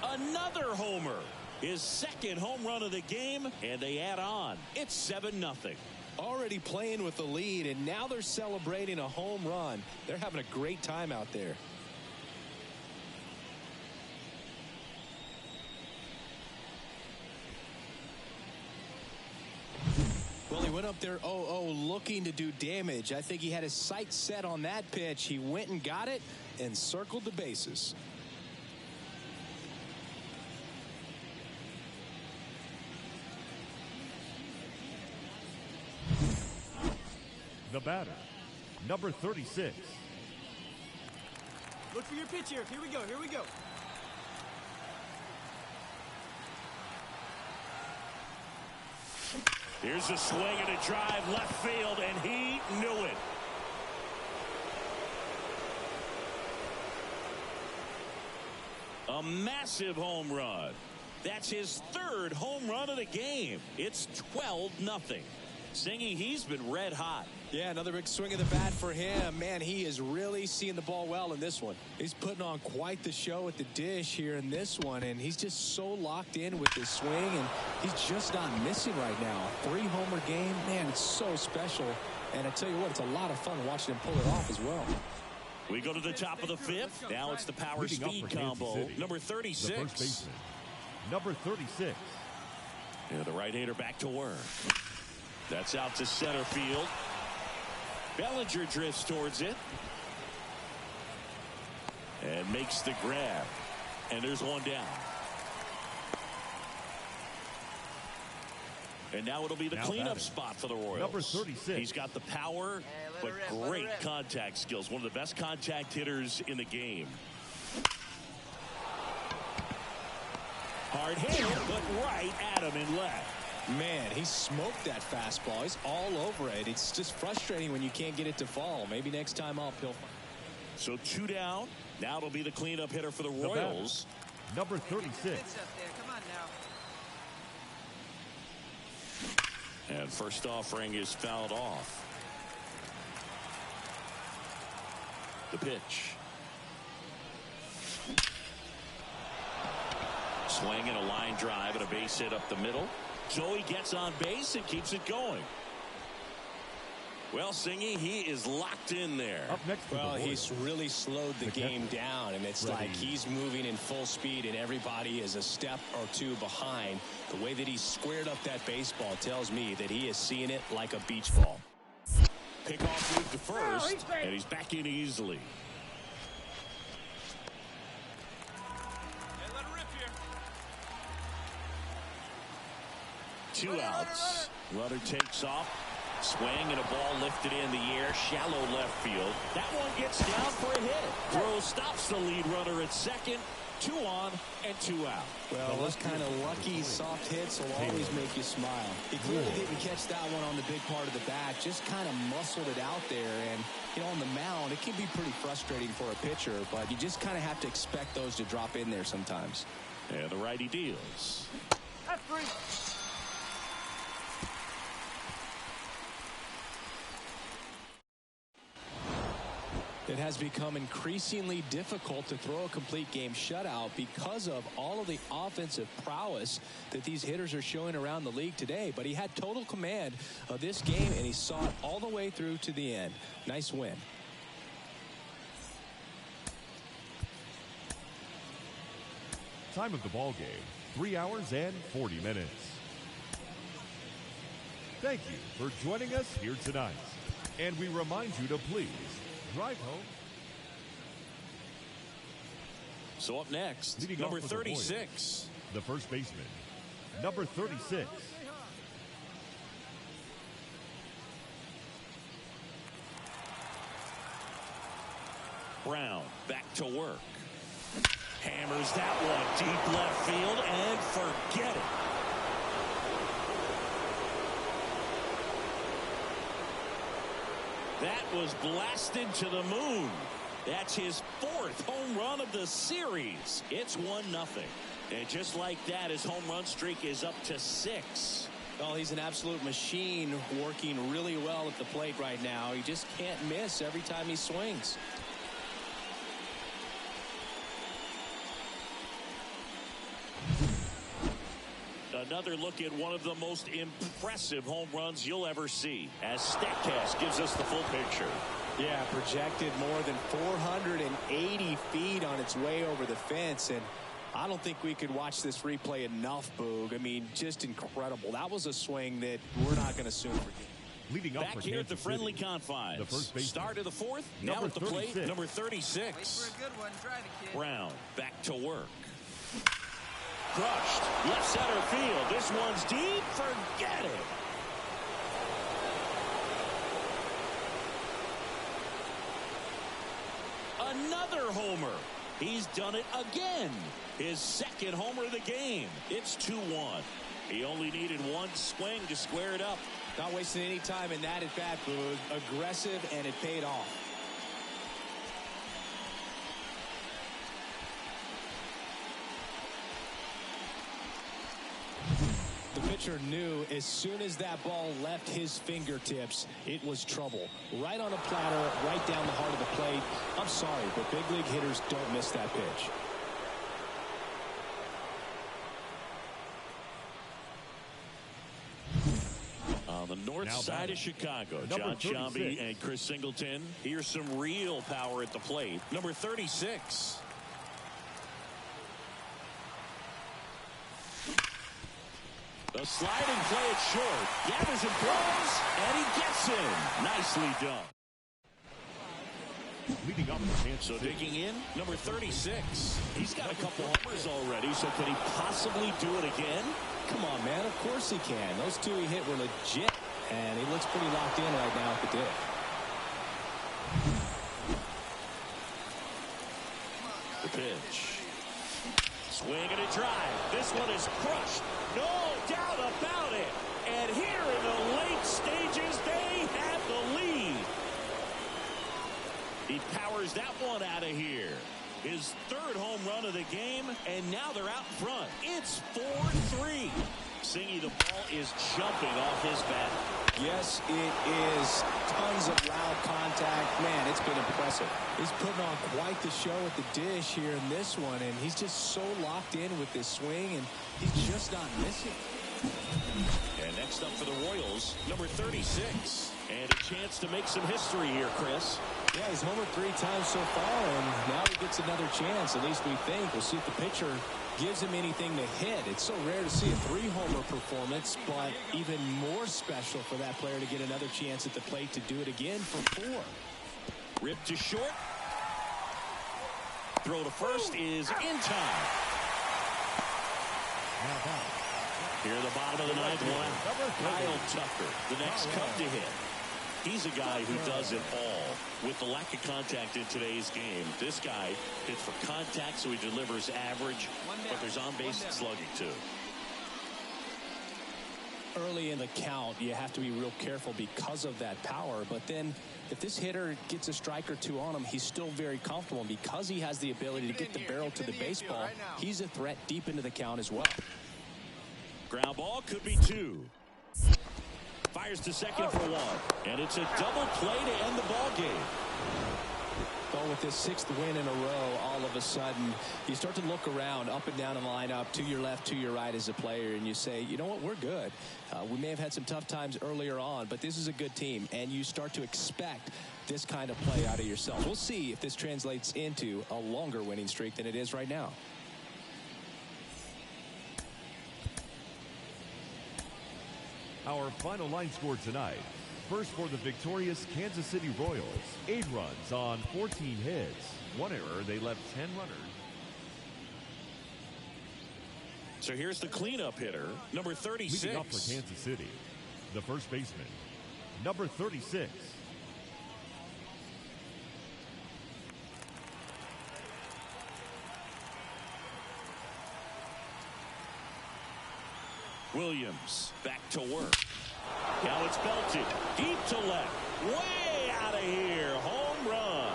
Another homer, his 2nd home run of the game, and they add on. It's 7-0. Already playing with the lead, and now they're celebrating a home run. They're having a great time out there. Well, he went up there 0-0 looking to do damage. I think he had his sights set on that pitch. He went and got it and circled the bases. The batter, number 36. Look for your pitch here. Here we go. Here we go. Here's a swing and a drive left field, and he knew it. A massive home run. That's his 3rd home run of the game. It's 12-0. Singy, he's been red hot. Yeah, another big swing of the bat for him. Man, he is really seeing the ball well in this one. He's putting on quite the show at the dish here in this one, and he's just so locked in with his swing, and he's just not missing right now. 3-homer game, man, it's so special. And I tell you what, it's a lot of fun watching him pull it off as well. We go to the top of the 5th. Now it's the power Leading speed combo. City, number 36. The first baseman, number 36. Yeah, the right-hander back to work. That's out to center field. Bellinger drifts towards it. And makes the grab. And there's one down. And now it'll be the cleanup spot for the Royals. Number 36. He's got the power, but great contact skills. One of the best contact hitters in the game. Hard hit, but right at him in left. Man, he smoked that fastball. He's all over it. It's just frustrating when you can't get it to fall. Maybe next time up he'll. So 2 down. Now it'll be the cleanup hitter for the Royals. Number 36. Pitch up there. Come on now. And first offering is fouled off. The pitch. Swing and a line drive and a base hit up the middle. Joey gets on base and keeps it going. Well, Singy, he is locked in there. Up next, well, he's really slowed the game down, and it's like he's moving in full speed, and everybody is a step or two behind. The way that he squared up that baseball tells me that he is seeing it like a beach ball. Pickoff move to first, and he's back in easily. Hey, let it rip here. 2 outs. Runner takes off. Swing and a ball lifted in the air, shallow left field. That one gets down for a hit. Throw stops the lead runner at second, 2 on and 2 out. Well, those kind of lucky soft hits will always make you smile. He clearly didn't catch that one on the big part of the bat, just kind of muscled it out there. And, you know, on the mound, it can be pretty frustrating for a pitcher, but you just kind of have to expect those to drop in there sometimes. And the righty deals. That's 3. It has become increasingly difficult to throw a complete game shutout because of all of the offensive prowess that these hitters are showing around the league today. But he had total command of this game, and he saw it all the way through to the end. Nice win. Time of the ball game, 3 hours and 40 minutes. Thank you for joining us here tonight. And we remind you to please drive home. So up next, Leading number off for the 36. The first baseman, number 36. Brown back to work. Hammers that one deep left field and forget it. That was blasted to the moon. That's his 4th home run of the series. It's 1-0. And just like that, his home run streak is up to 6. Well, he's an absolute machine, working really well at the plate right now. He just can't miss every time he swings. Another look at one of the most impressive home runs you'll ever see, as StatCast gives us the full picture. Yeah, projected more than 480 feet on its way over the fence, and I don't think we could watch this replay enough, Boog. I mean, just incredible. That was a swing that we're not going to soon forget. Leading up Back for here at the Kansas friendly City, confines. the first baseman, Start of the 4th. Now number at the plate, 36. number Wait 36. for a good one. Try the kid. Brown back to work. Crushed. Left center field. This one's deep. Forget it. Another homer. He's done it again. His 2nd homer of the game. It's 2-1. He only needed one swing to square it up. Not wasting any time in that at bat, Boog. Aggressive, and it paid off. The pitcher knew as soon as that ball left his fingertips, it was trouble. Right on a platter, right down the heart of the plate. I'm sorry, but big league hitters don't miss that pitch. On the north Now side batting, of Chicago, number John 36. Sciambi and Chris Singleton. Here's some real power at the plate. Number 36. The sliding play it short. Gathers and throws, and he gets in. Nicely done. Leading up for Kansas So City, digging in, number 36. He's got a couple homers already, so can he possibly do it again? Come on, man. Of course he can. Those two he hit were legit, and he looks pretty locked in right now at the dig. The pitch. Swing and a drive. This one is crushed. No doubt about it. And here in the late stages, they have the lead. He powers that one out of here. His 3rd home run of the game, and now they're out in front. It's 4-3. Singy, the ball is jumping off his bat. Yes, it is. Tons of loud contact. Man, it's been impressive. He's putting on quite the show at the dish here in this one, and he's just so locked in with this swing, and he's just not missing. And next up for the Royals, number 36. And a chance to make some history here, Chris. Yeah, he's homered 3 times so far, and now he gets another chance. At least we think. We'll see if the pitcher gives him anything to hit. It's so rare to see a 3-homer performance, but even more special for that player to get another chance at the plate to do it again for 4. Ripped to short. Throw to first is in time. Here at the bottom of the 9th, one. Kyle Tucker, the next come to hit. He's a guy who does it all. With the lack of contact in today's game, this guy hits for contact, so he delivers average, but there's on-base slugging too. Early in the count, you have to be real careful because of that power. But then if this hitter gets a strike or two on him, he's still very comfortable. And because he has the ability to get the barrel to the baseball, he's a threat deep into the count as well. Ground ball could be 2. Fires to second for 1. And it's a double play to end the ball game. Well, with this 6th win in a row, all of a sudden, you start to look around up and down the lineup, to your left, to your right as a player, and you say, you know what, we're good. We may have had some tough times earlier on, but this is a good team, and you start to expect this kind of play out of yourself. We'll see if this translates into a longer winning streak than it is right now. Our final line score tonight. First for the victorious Kansas City Royals, 8 runs on 14 hits. 1 error, they left 10 runners. So here's the cleanup hitter, number 36. Leading up for Kansas City, the first baseman, number 36. Williams back to work. Now it's belted deep to left, way out of here. Home run.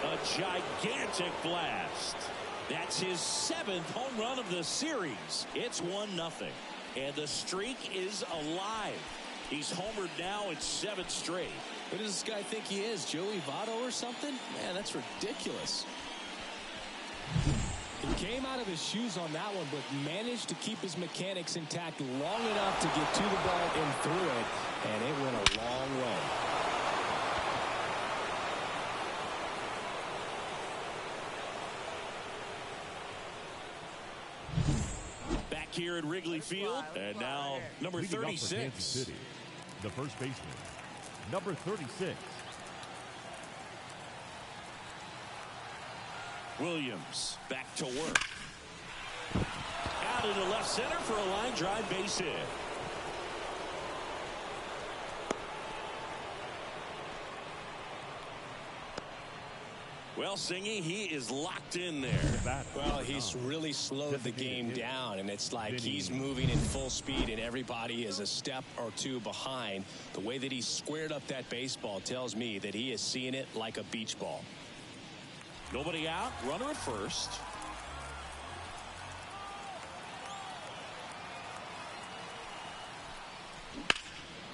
A gigantic blast. That's his 7th home run of the series. It's 1-0, and the streak is alive. He's homered now in 7 straight. Who does this guy think he is, Joey Votto or something? Man, that's ridiculous. He came out of his shoes on that one, but managed to keep his mechanics intact long enough to get to the ball and through it, and it went a long way. Back here at Wrigley Field, and now number 36. Kansas City, the first baseman, number 36. Williams back to work. Out into left center for a line drive base hit. Well, Singy, he is locked in there. Well, he's really slowed the game down, and it's like he's moving in full speed, and everybody is a step or 2 behind. The way that he squared up that baseball tells me that he is seeing it like a beach ball. Nobody out, runner at first.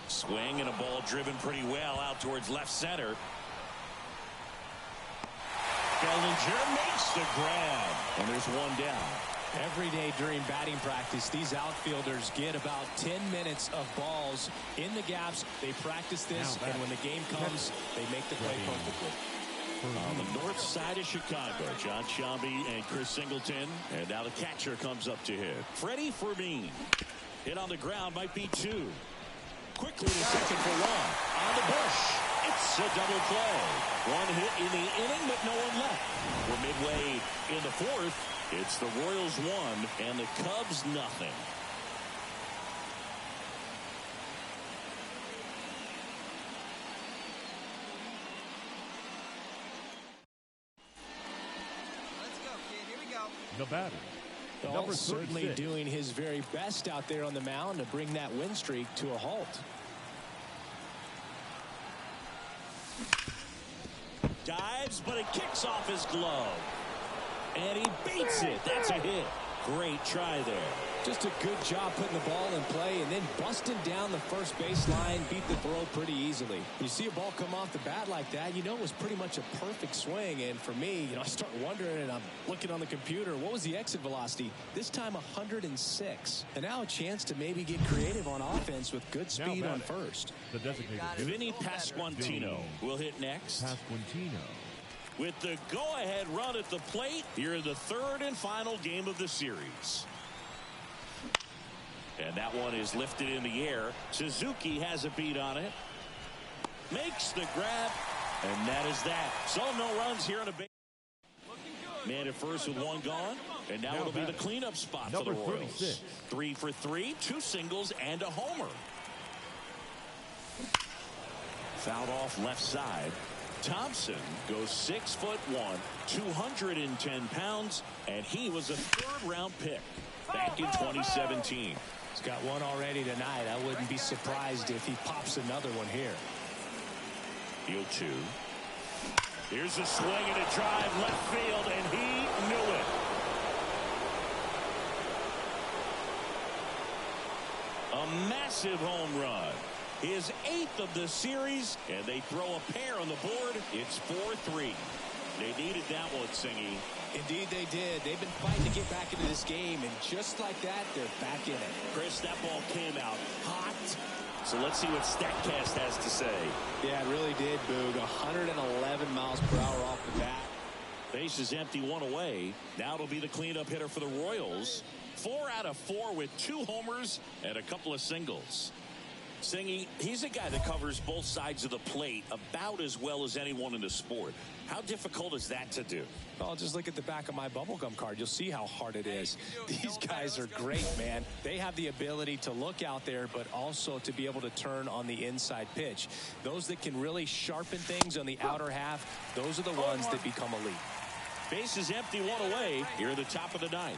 Swing and a ball driven pretty well out towards left center. Bellinger makes the grab, and there's 1 down. Every day during batting practice, these outfielders get about 10 minutes of balls in the gaps. They practice this, and when the game comes, they make the play perfectly. On the north side of Chicago, John Shambi and Chris Singleton. And now the catcher comes up to hit. Freddie Fermin. Hit on the ground, might be 2. Quickly to second for 1. On the bush. It's a double play. 1 hit in the inning, but no one left. We're midway in the 4th. It's the Royals 1 and the Cubs nothing. The batter, Well, certainly doing his very best out there on the mound to bring that win streak to a halt. Dives, but it kicks off his glove. And he beats it. That's a hit. Great try there. Just a good job putting the ball in play and then busting down the first baseline, beat the throw pretty easily. When you see a ball come off the bat like that, you know it was pretty much a perfect swing. And for me, I start wondering, and I'm looking on the computer, what was the exit velocity? This time 106. And now a chance to maybe get creative on offense with good speed on first. The designated Vinny Pasquantino will hit next. Pasquantino. With the go-ahead run at the plate here in the 3rd and final game of the series. And that one is lifted in the air. Suzuki has a beat on it. Makes the grab. And that is that. So no runs here in a base. Man at first with one gone. And now it'll be the cleanup spot for the Royals. 36. 3 for 3, 2 singles and a homer. Fouled off left side. Thompson goes 6'1", 210 pounds, and he was a third-round pick back in 2017. He's got one already tonight. I wouldn't be surprised if he pops another one here. 0-2. Here's a swing and a drive left field, and he knew it. A massive home run. His 8th of the series, and they throw a pair on the board. It's 4-3. They needed that one, Singy. Indeed they did. They've been fighting to get back into this game, and just like that, they're back in it. Chris, that ball came out hot. So let's see what StatCast has to say. Yeah, it really did, Boog. 111 miles per hour off the bat. Base is empty, one away. Now it'll be the cleanup hitter for the Royals. 4 out of 4 with 2 homers and a couple of singles. Singy, he's a guy that covers both sides of the plate about as well as anyone in the sport. How difficult is that to do? Well, just look at the back of my bubblegum card. You'll see how hard it is. These guys are great, man. They have the ability to look out there, but also to be able to turn on the inside pitch. Those that can really sharpen things on the outer half, those are the ones that become elite. Base is empty, one away here at the top of the 9th.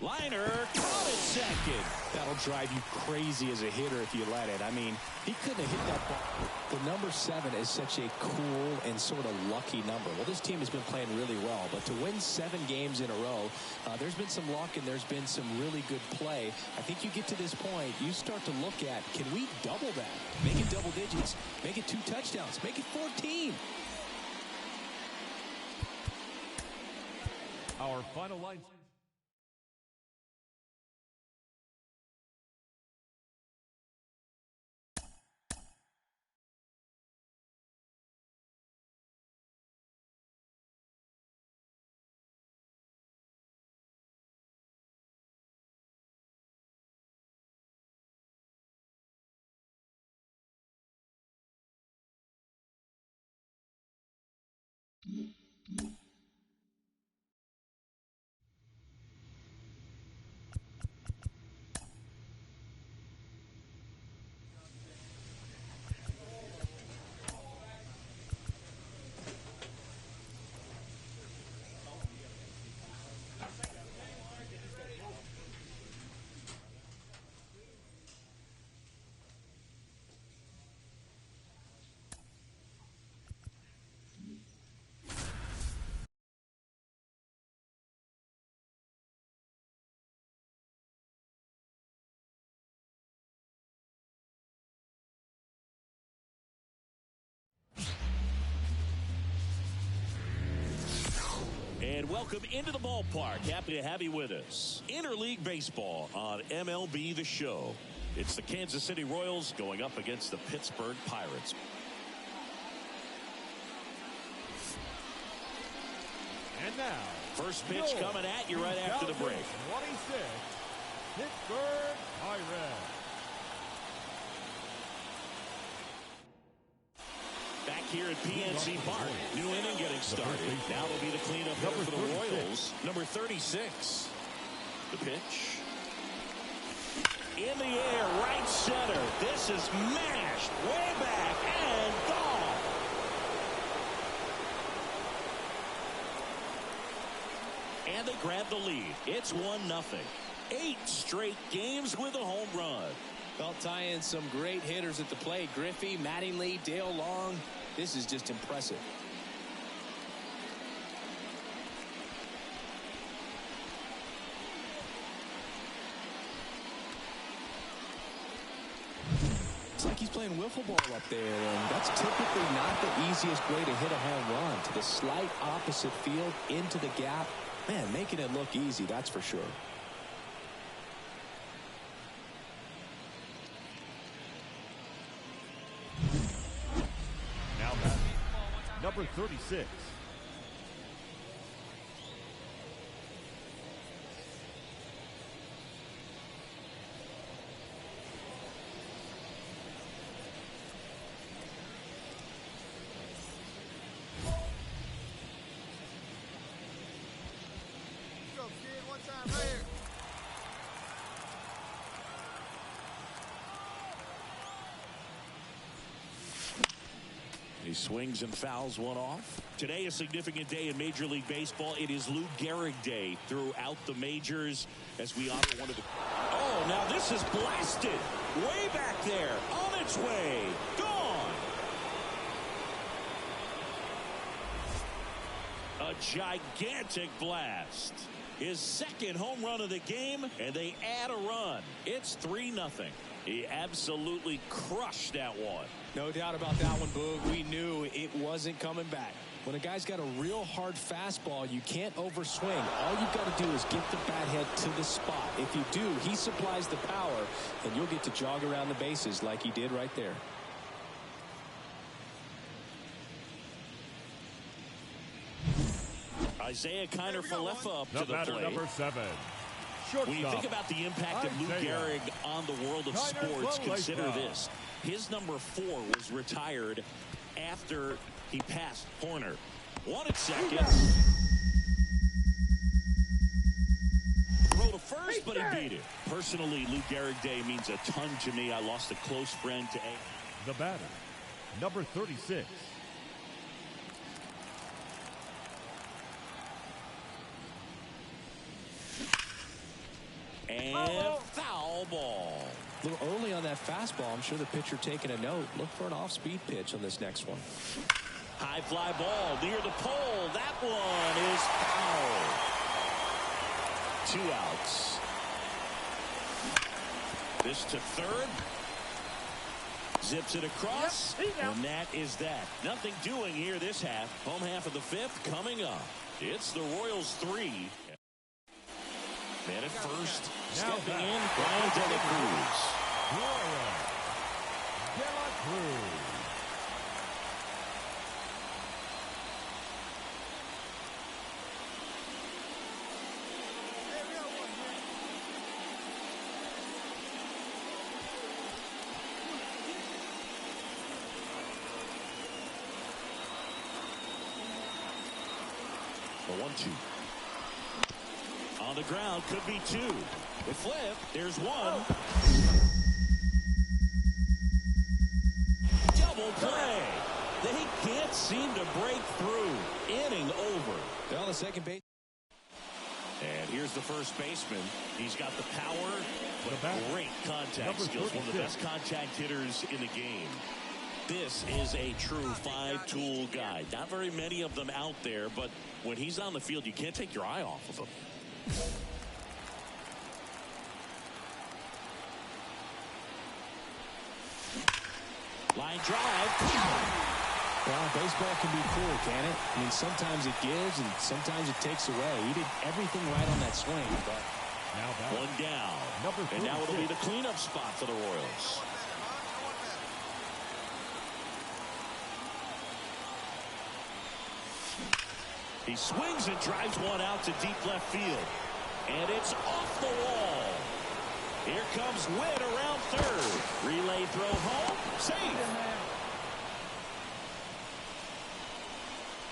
Liner caught it second. That'll drive you crazy as a hitter if you let it. I mean, he couldn't have hit that ball. The number 7 is such a cool and sort of lucky number. Well, this team has been playing really well, but to win 7 games in a row, there's been some luck and there's been some really good play. I think you get to this point, you start to look at, can we double that? Make it double digits. Make it 2 touchdowns. Make it 14. Our final line. And welcome into the ballpark. Happy to have you with us. Interleague Baseball on MLB The Show. It's the Kansas City Royals going up against the Pittsburgh Pirates. And now, first pitch coming at you right after the break. 26, Pittsburgh Pirates. Back here at PNC Park. New inning getting started. Now will be the cleanup hitter for the Royals. Number 36. The pitch. In the air, right center. This is mashed way back and gone. And they grab the lead. It's 1-0. 8 straight games with a home run. Well, tie in some great hitters at the plate. Griffey, Mattingly, Dale Long. This is just impressive. It's like he's playing wiffle ball up there, and that's typically not the easiest way to hit a home run. To the slight opposite field, into the gap. Man, making it look easy, that's for sure. Number 36. He swings and fouls one off. Today, a significant day in Major League Baseball. It is Lou Gehrig Day throughout the majors as we honor one of the... Oh, now this is blasted. Way back there. On its way. Gone. A gigantic blast. His second home run of the game, and they add a run. It's 3-0. He absolutely crushed that one. No doubt about that one, Boog. We knew it wasn't coming back. When a guy's got a real hard fastball, you can't overswing. All you've got to do is get the bat head to the spot. If you do, he supplies the power, and you'll get to jog around the bases like he did right there. Isaiah Kiner-Falefa up to the plate. Number 7. When you think about the impact of Lou Gehrig on the world of sports, consider this. His number 4 was retired after he passed Horner. Wanted second. Throw to first, but he beat it. Personally, Lou Gehrig Day means a ton to me. I lost a close friend to the batter, number 36. And foul ball. A little early on that fastball. I'm sure the pitcher taking a note. Look for an off-speed pitch on this next one. High fly ball near the pole. That one is foul. 2 outs. This to third. Zips it across. And that is that. Nothing doing here this half. Home half of the 5th coming up. It's the Royals 3. Man at first, stepping in, Brian De La Cruz. Brian De La Cruz. The 1-2. On the ground, could be 2. The flip, there's 1. Double play. They can't seem to break through. Inning over. Well, the second base. And here's the first baseman. He's got the power, but great contact skills. One of the best contact hitters in the game. This is a true 5-tool guy. Not very many of them out there, but when he's on the field, you can't take your eye off of him. Line drive. Well, baseball can be cruel, can it? I mean, sometimes it gives and sometimes it takes away. He did everything right on that swing, but now one down. And now it'll be the cleanup spot for the Royals. He swings and drives one out to deep left field. And it's off the wall. Here comes Witt around third. Relay throw home. Safe.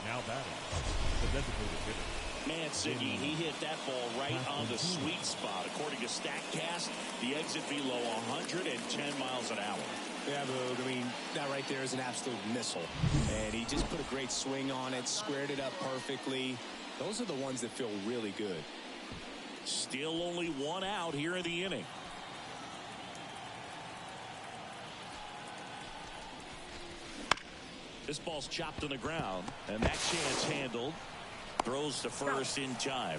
Now batting, the designated hitter. Mancini, he hit that ball right on the sweet spot. According to StatCast, the exit below 110 miles an hour. Yeah, Boog, I mean, that right there is an absolute missile. And he just put a great swing on it, squared it up perfectly. Those are the ones that feel really good. Still only 1 out here in the inning. This ball's chopped on the ground, and that chance handled. Throws to first in time.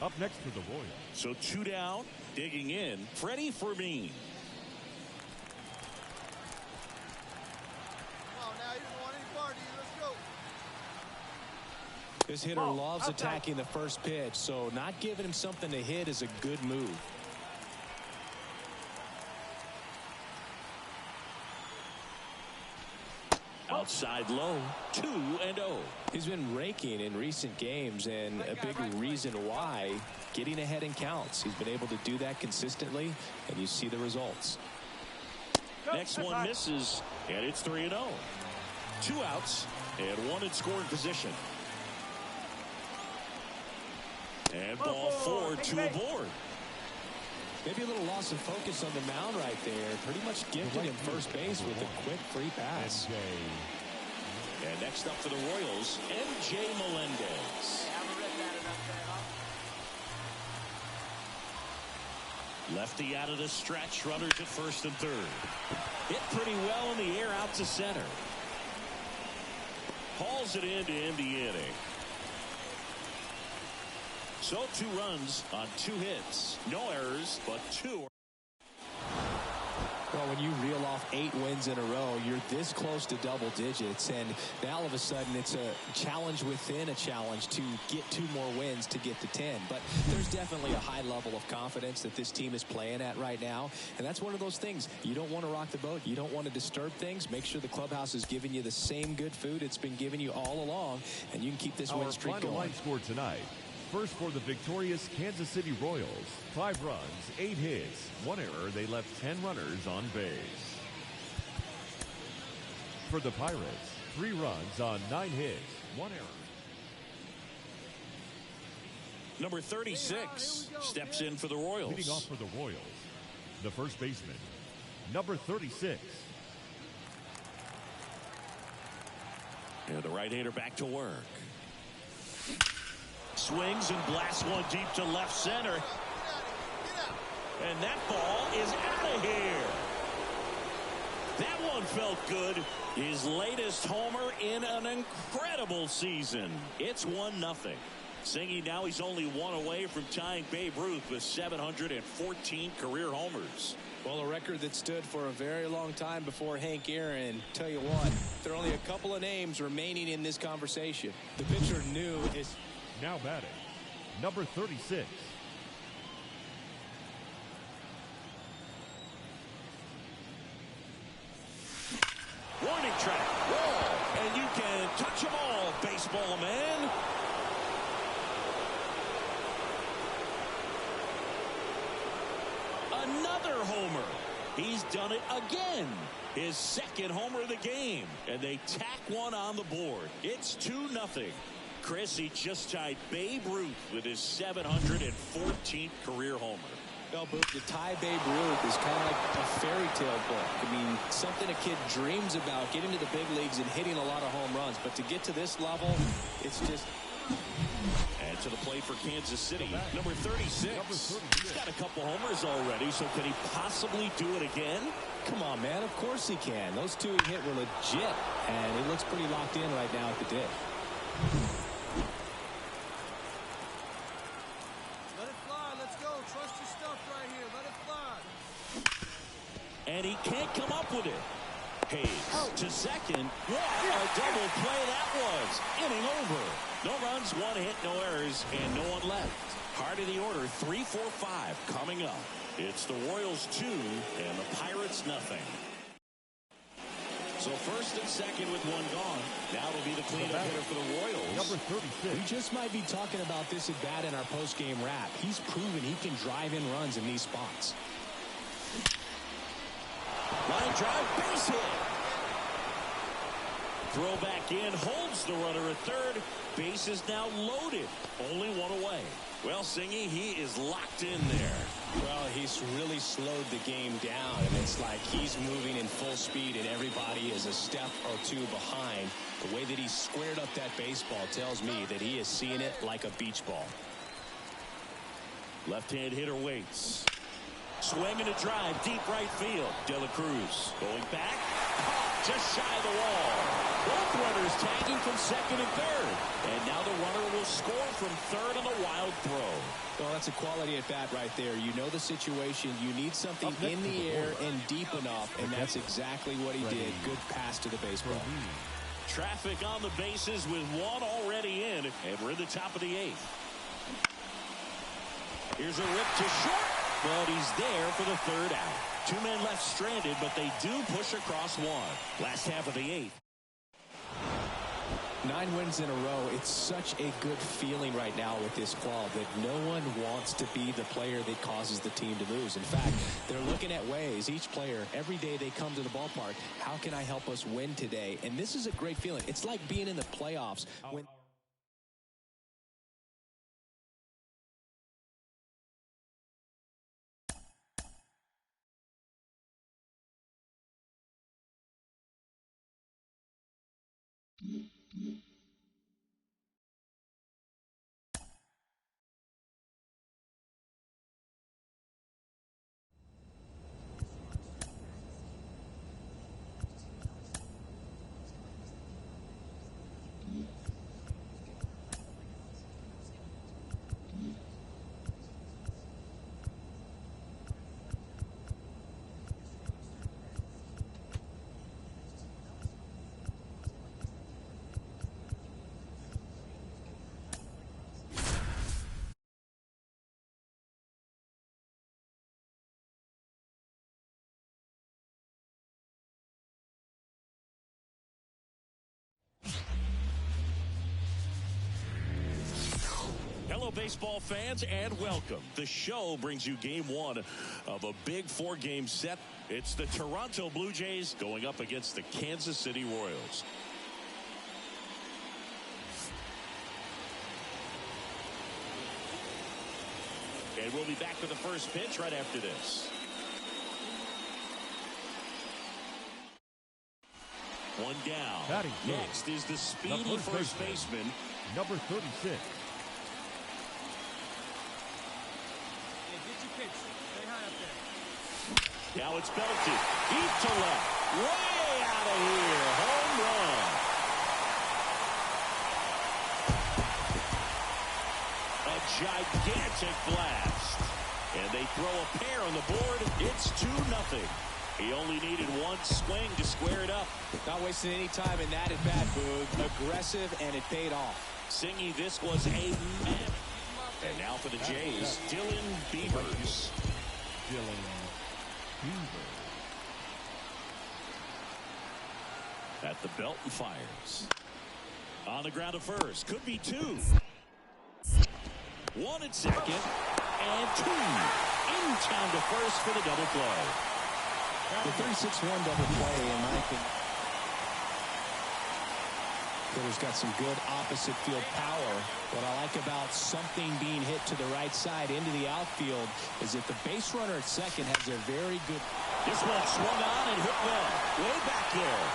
Up next for the Royals. So 2 down, digging in, Freddie Fermin. This hitter loves attacking the first pitch, so not giving him something to hit is a good move. Outside low, 2-0. He's been raking in recent games, and a big reason why, getting ahead in counts. He's been able to do that consistently, and you see the results. Next one misses, and it's 3-0. 2 outs, and 1 in scoring position. And ball 4, 2 aboard. Maybe a little loss of focus on the mound right there. Pretty much gifted him first base with a quick free pass. And next up for the Royals, MJ Melendez. Lefty out of the stretch, runners at first and third. Hit pretty well in the air out to center. Hauls it in to end the inning. So 2 runs on 2 hits. No errors, but 2. Well, when you reel off 8 wins in a row, you're this close to double digits, and now all of a sudden it's a challenge within a challenge to get 2 more wins to get to 10. But there's definitely a high level of confidence that this team is playing at right now, and that's one of those things. You don't want to rock the boat. You don't want to disturb things. Make sure the clubhouse is giving you the same good food it's been giving you all along, and you can keep this win streak going. Our final line score tonight. First for the victorious Kansas City Royals, 5 runs, 8 hits, 1 error. They left 10 runners on base. For the Pirates, 3 runs on 9 hits, 1 error. Number 36 steps in for the Royals. Leading off for the Royals, the first baseman, number 36. And the right-hander back to work. Swings and blasts one deep to left center. And that ball is out of here. That one felt good. His latest homer in an incredible season. It's 1-0. Singy now he's only 1 away from tying Babe Ruth with 714 career homers. Well, a record that stood for a very long time before Hank Aaron. Tell you what, there are only a couple of names remaining in this conversation. The pitcher knew his... Now batting, number 36. Warning track, wall, and you can touch them all, baseball man. Another homer. He's done it again. His 2nd homer of the game, and they tack one on the board. It's 2-0. Chris, he just tied Babe Ruth with his 714th career homer. Well, but to tie Babe Ruth is kind of like a fairy tale book. I mean, something a kid dreams about, getting to the big leagues and hitting a lot of home runs. But to get to this level, it's just... And to the plate for Kansas City, number 36. He's got a couple homers already, so can he possibly do it again? Come on, man. Of course he can. Those 2 he hit were legit, and he looks pretty locked in right now at the dish. Let it fly. Let's go. Trust your stuff right here. Let it fly. And he can't come up with it. Hayes to second. What a double play that was. Inning over. No runs, 1 hit, no errors, and no one left. Heart of the order, 3-4-5 coming up. It's the Royals 2 and the Pirates nothing. So first and second with 1 gone. Now it'll be the cleanup hitter for the Royals. Number 36. We just might be talking about this at bat in our post-game wrap. He's proven he can drive in runs in these spots. Line drive, base hit. Throw back in, holds the runner at third. Base is now loaded. Only 1 away. Well, Singy, he is locked in there. Well, he's really slowed the game down, and it's like he's moving in full speed, and everybody is a step or 2 behind. The way that he squared up that baseball tells me that he is seeing it like a beach ball. Left-hand hitter waits. Swinging a drive, deep right field. De La Cruz going back. Just shy of the wall. Both runners tagging from second and third. And now the runner will score from third on a wild throw. Well, that's a quality at bat right there. You know the situation. You need something in the air and deep enough, and that's exactly what he did. Good pass to the baseball. Traffic on the bases with 1 already in, and we're in the top of the 8th. Here's a rip to short, but he's there for the 3rd out. 2 men left stranded, but they do push across 1. Last half of the 8th. 9 wins in a row. It's such a good feeling right now with this club that no one wants to be the player that causes the team to lose. In fact, they're looking at ways, each player, every day they come to the ballpark, how can I help us win today? And this is a great feeling. It's like being in the playoffs when Hello, baseball fans, and welcome. The show brings you game one of a big four-game set. It's the Toronto Blue Jays going up against the Kansas City Royals. And we'll be back with the first pitch right after this. One down. Next is the speedy first baseman, number 36. Now it's belted deep to left, way out of here, home run. A gigantic blast, and they throw a pair on the board. It's 2-0. He only needed one swing to square it up. Not wasting any time in that at bat, Boog. Aggressive, and it paid off. Singy, this was a man. And now for the Jays, Dylan Beavers. At the belt and fires. On the ground at first. Could be two. One at second. And two. In time to first for the double play. The 3-6-1 double play, in my opinion. Hitter's got some good opposite field power. What I like about something being hit to the right side into the outfield is if the base runner at second has a very good. This one swung on and hit well. Way back there.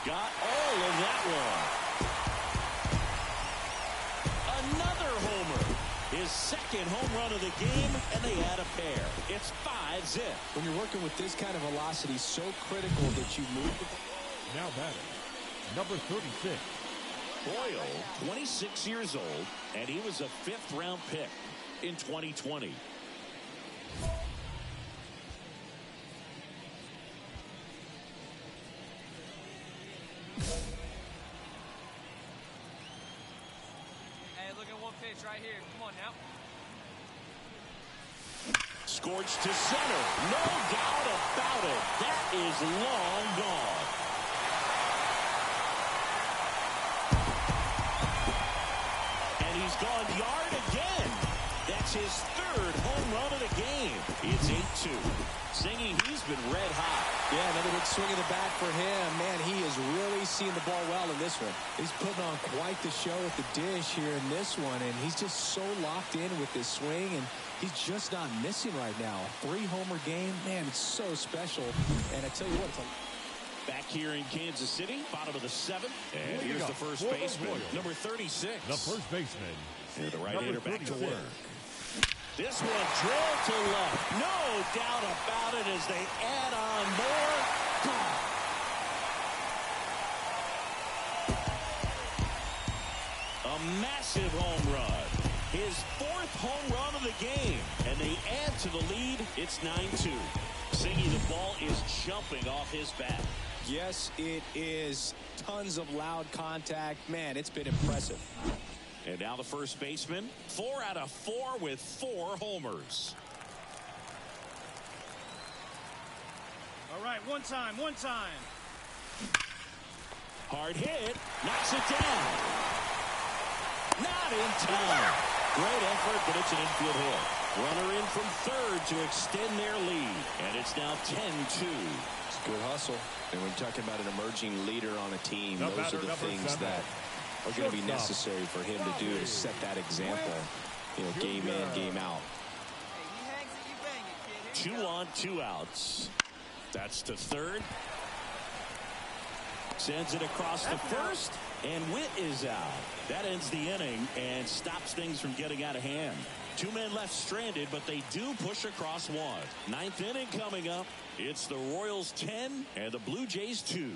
Got all of that one. Another homer. His second home run of the game, and they add a pair. It's 5-zip. When you're working with this kind of velocity, so critical that you move the ball. Now batting, number 36. Boyle, 26 years old, and he was a 5th-round pick in 2020. Hey, look at one pitch right here. Come on now. Scorched to center. No doubt about it. That is long gone. He's gone yard again. That's his 3rd home run of the game. It's 8-2. Singy, he's been red hot. Yeah, another big swing of the bat for him. Man, he is really seeing the ball well in this one. He's putting on quite the show at the dish here in this one, and he's just so locked in with this swing, and he's just not missing right now. 3-homer game, man, it's so special. And I tell you what, it's a back here in Kansas City, bottom of the 7th. And here's the first baseman, number 36. The first baseman. And the right-hander back to work. This one drilled to left. No doubt about it as they add on more. Gone. A massive home run. His 4th home run of the game. And they add to the lead. It's 9-2. Singy, the ball is jumping off his bat. Yes, it is. Tons of loud contact. Man, it's been impressive. And now the first baseman, 4 out of 4 with 4 homers. All right, one time. Hard hit, knocks it down. Not in time. Great effort, but it's an infield hit. Runner in from 3rd to extend their lead. And it's now 10-2. It's good hustle. And when you're talking about an emerging leader on a team, those are the things that are going to be necessary for him to do to set that example, game in, game out. Hey, he hangs it, you bang it, kid. 2 on, 2 outs. That's to 3rd. Sends it across the first, and Witt is out. That ends the inning and stops things from getting out of hand. 2 men left stranded, but they do push across one. 9th inning coming up. It's the Royals 10 and the Blue Jays 2.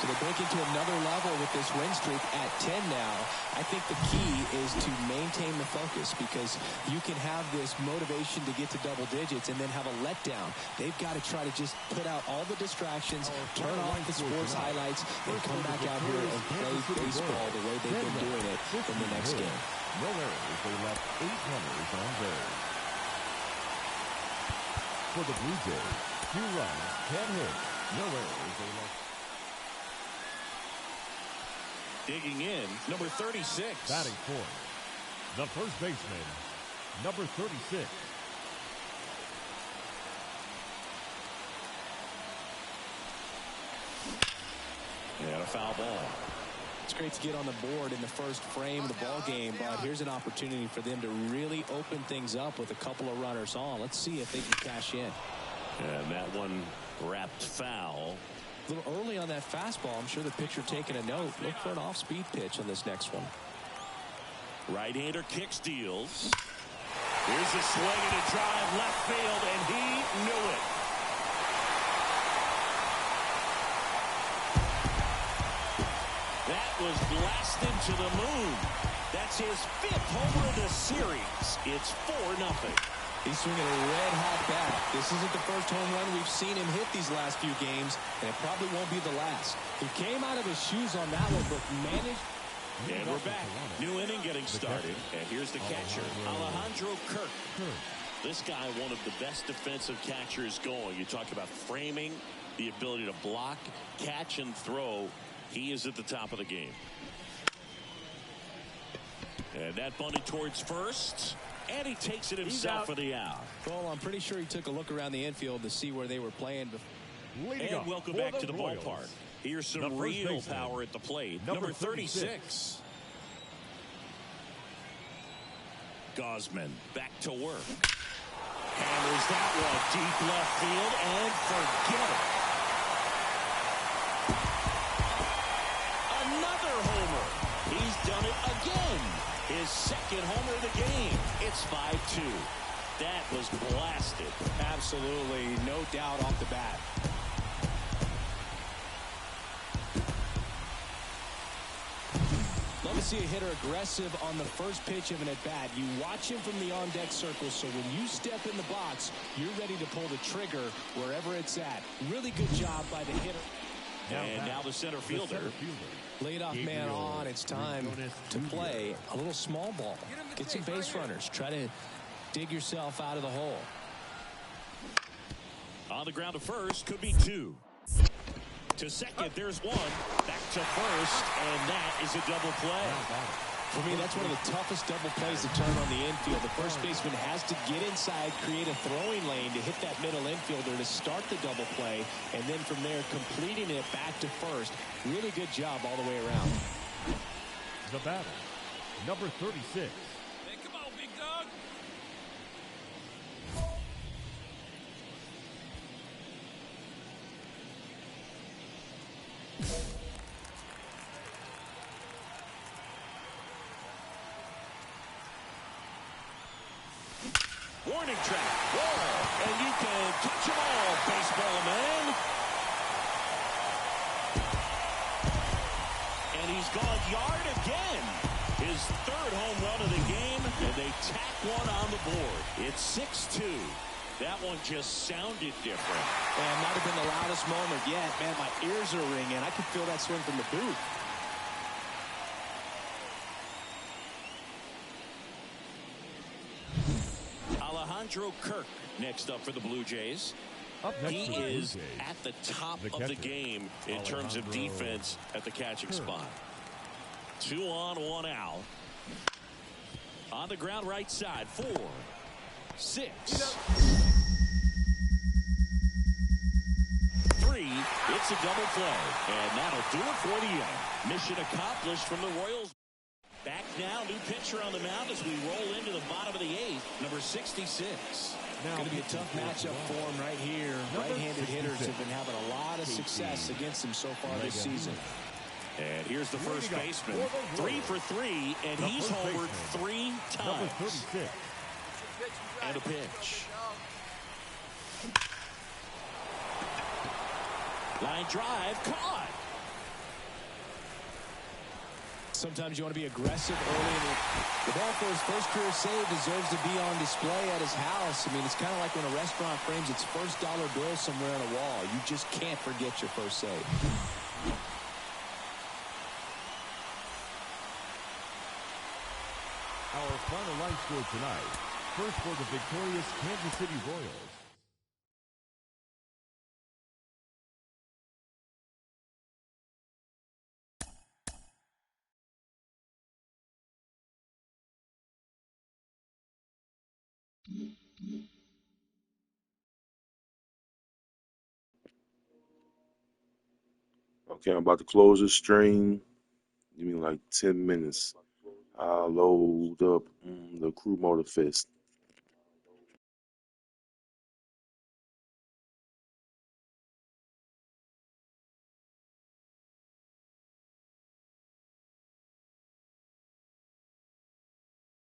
So they break into another level with this win streak at 10 now. I think the key is to maintain the focus, because you can have this motivation to get to double digits and then have a letdown. They've got to try to just put out all the distractions, turn off the sports highlights, and come back out here and play baseball the way they've been doing it in the next game. No errors. They left 8 runners on base. For the Blue Jays, 2 runs, 10 hits, no errors. They left. Digging in, number 36. Batting fourth, the first baseman, number 36. And a foul ball. It's great to get on the board in the first frame of the ball game, but here's an opportunity for them to really open things up with a couple of runners on. Let's see if they can cash in. And that one wrapped foul. A little early on that fastball. I'm sure the pitcher taking a note. Look for an off-speed pitch on this next one. Right-hander kicks, deals. Here's a swing and a drive left field, and he knew it. That was blasted to the moon. That's his 5th homer of the series. It's 4-0. He's swinging a red-hot bat. This isn't the first home run we've seen him hit these last few games, and it probably won't be the last. He came out of his shoes on that one, but managed. And we're back. New inning getting started. And here's the catcher, Alejandro Kirk. This guy, one of the best defensive catchers going. You talk about framing, the ability to block, catch, and throw. He is at the top of the game. And that bunted towards first. And he takes it himself for the out. Well, I'm pretty sure he took a look around the infield to see where they were playing. And welcome back to the ballpark. Here's some real power at the plate. Number 36. Gausman back to work. Hammers that one deep left field and forget it. Another homer. He's done it again. His 2nd homer of the game. It's 5-2. That was blasted. Absolutely, no doubt off the bat. Love to see a hitter aggressive on the first pitch of an at-bat. You watch him from the on-deck circle, so when you step in the box, you're ready to pull the trigger wherever it's at. Really good job by the hitter. And now the center fielder. Leadoff man on. It's time to play a little small ball. Get some base runners. Try to dig yourself out of the hole. On the ground to first, could be 2. To second, there's 1. Back to first, and that is a double play. For me, that's one of the toughest double plays to turn on the infield. The first baseman has to get inside, create a throwing lane to hit that middle infielder to start the double play, and then from there, completing it back to first. Really good job all the way around. The batter, number 36. Hey, come on, big dog. Warning track. Whoa. And you can touch them all, baseball man. And he's gone yard again. His 3rd home run of the game, and they tack one on the board. It's 6-2. That one just sounded different. And might have been the loudest moment yet. Man, my ears are ringing. I could feel that swing from the booth. Alejandro Kirk next up for the Blue Jays. He is at the top of the game in terms of defense at the catching spot. 2 on, 1 out. On the ground right side. 4, 6, 3. It's a double play. And that'll do it for the inning. Mission accomplished from the Royals. Back now, new pitcher on the mound as we roll into the bottom of the 8th, number 66. Going to be a tough matchup for him right here. Right-handed hitters have been having a lot of success against him so far this season. And here's the first baseman. 3 for 3, and he's homered 3 times. And a pitch. Line drive, caught. Sometimes you want to be aggressive early in the ball. For his first career save deserves to be on display at his house. I mean, it's kind of like when a restaurant frames its first dollar bill somewhere on a wall. You just can't forget your first save. Our final line score tonight. First for the victorious Kansas City Royals. Okay, I'm about to close the stream. Give me like 10 minutes. I'll load up the Crew Motor Fest.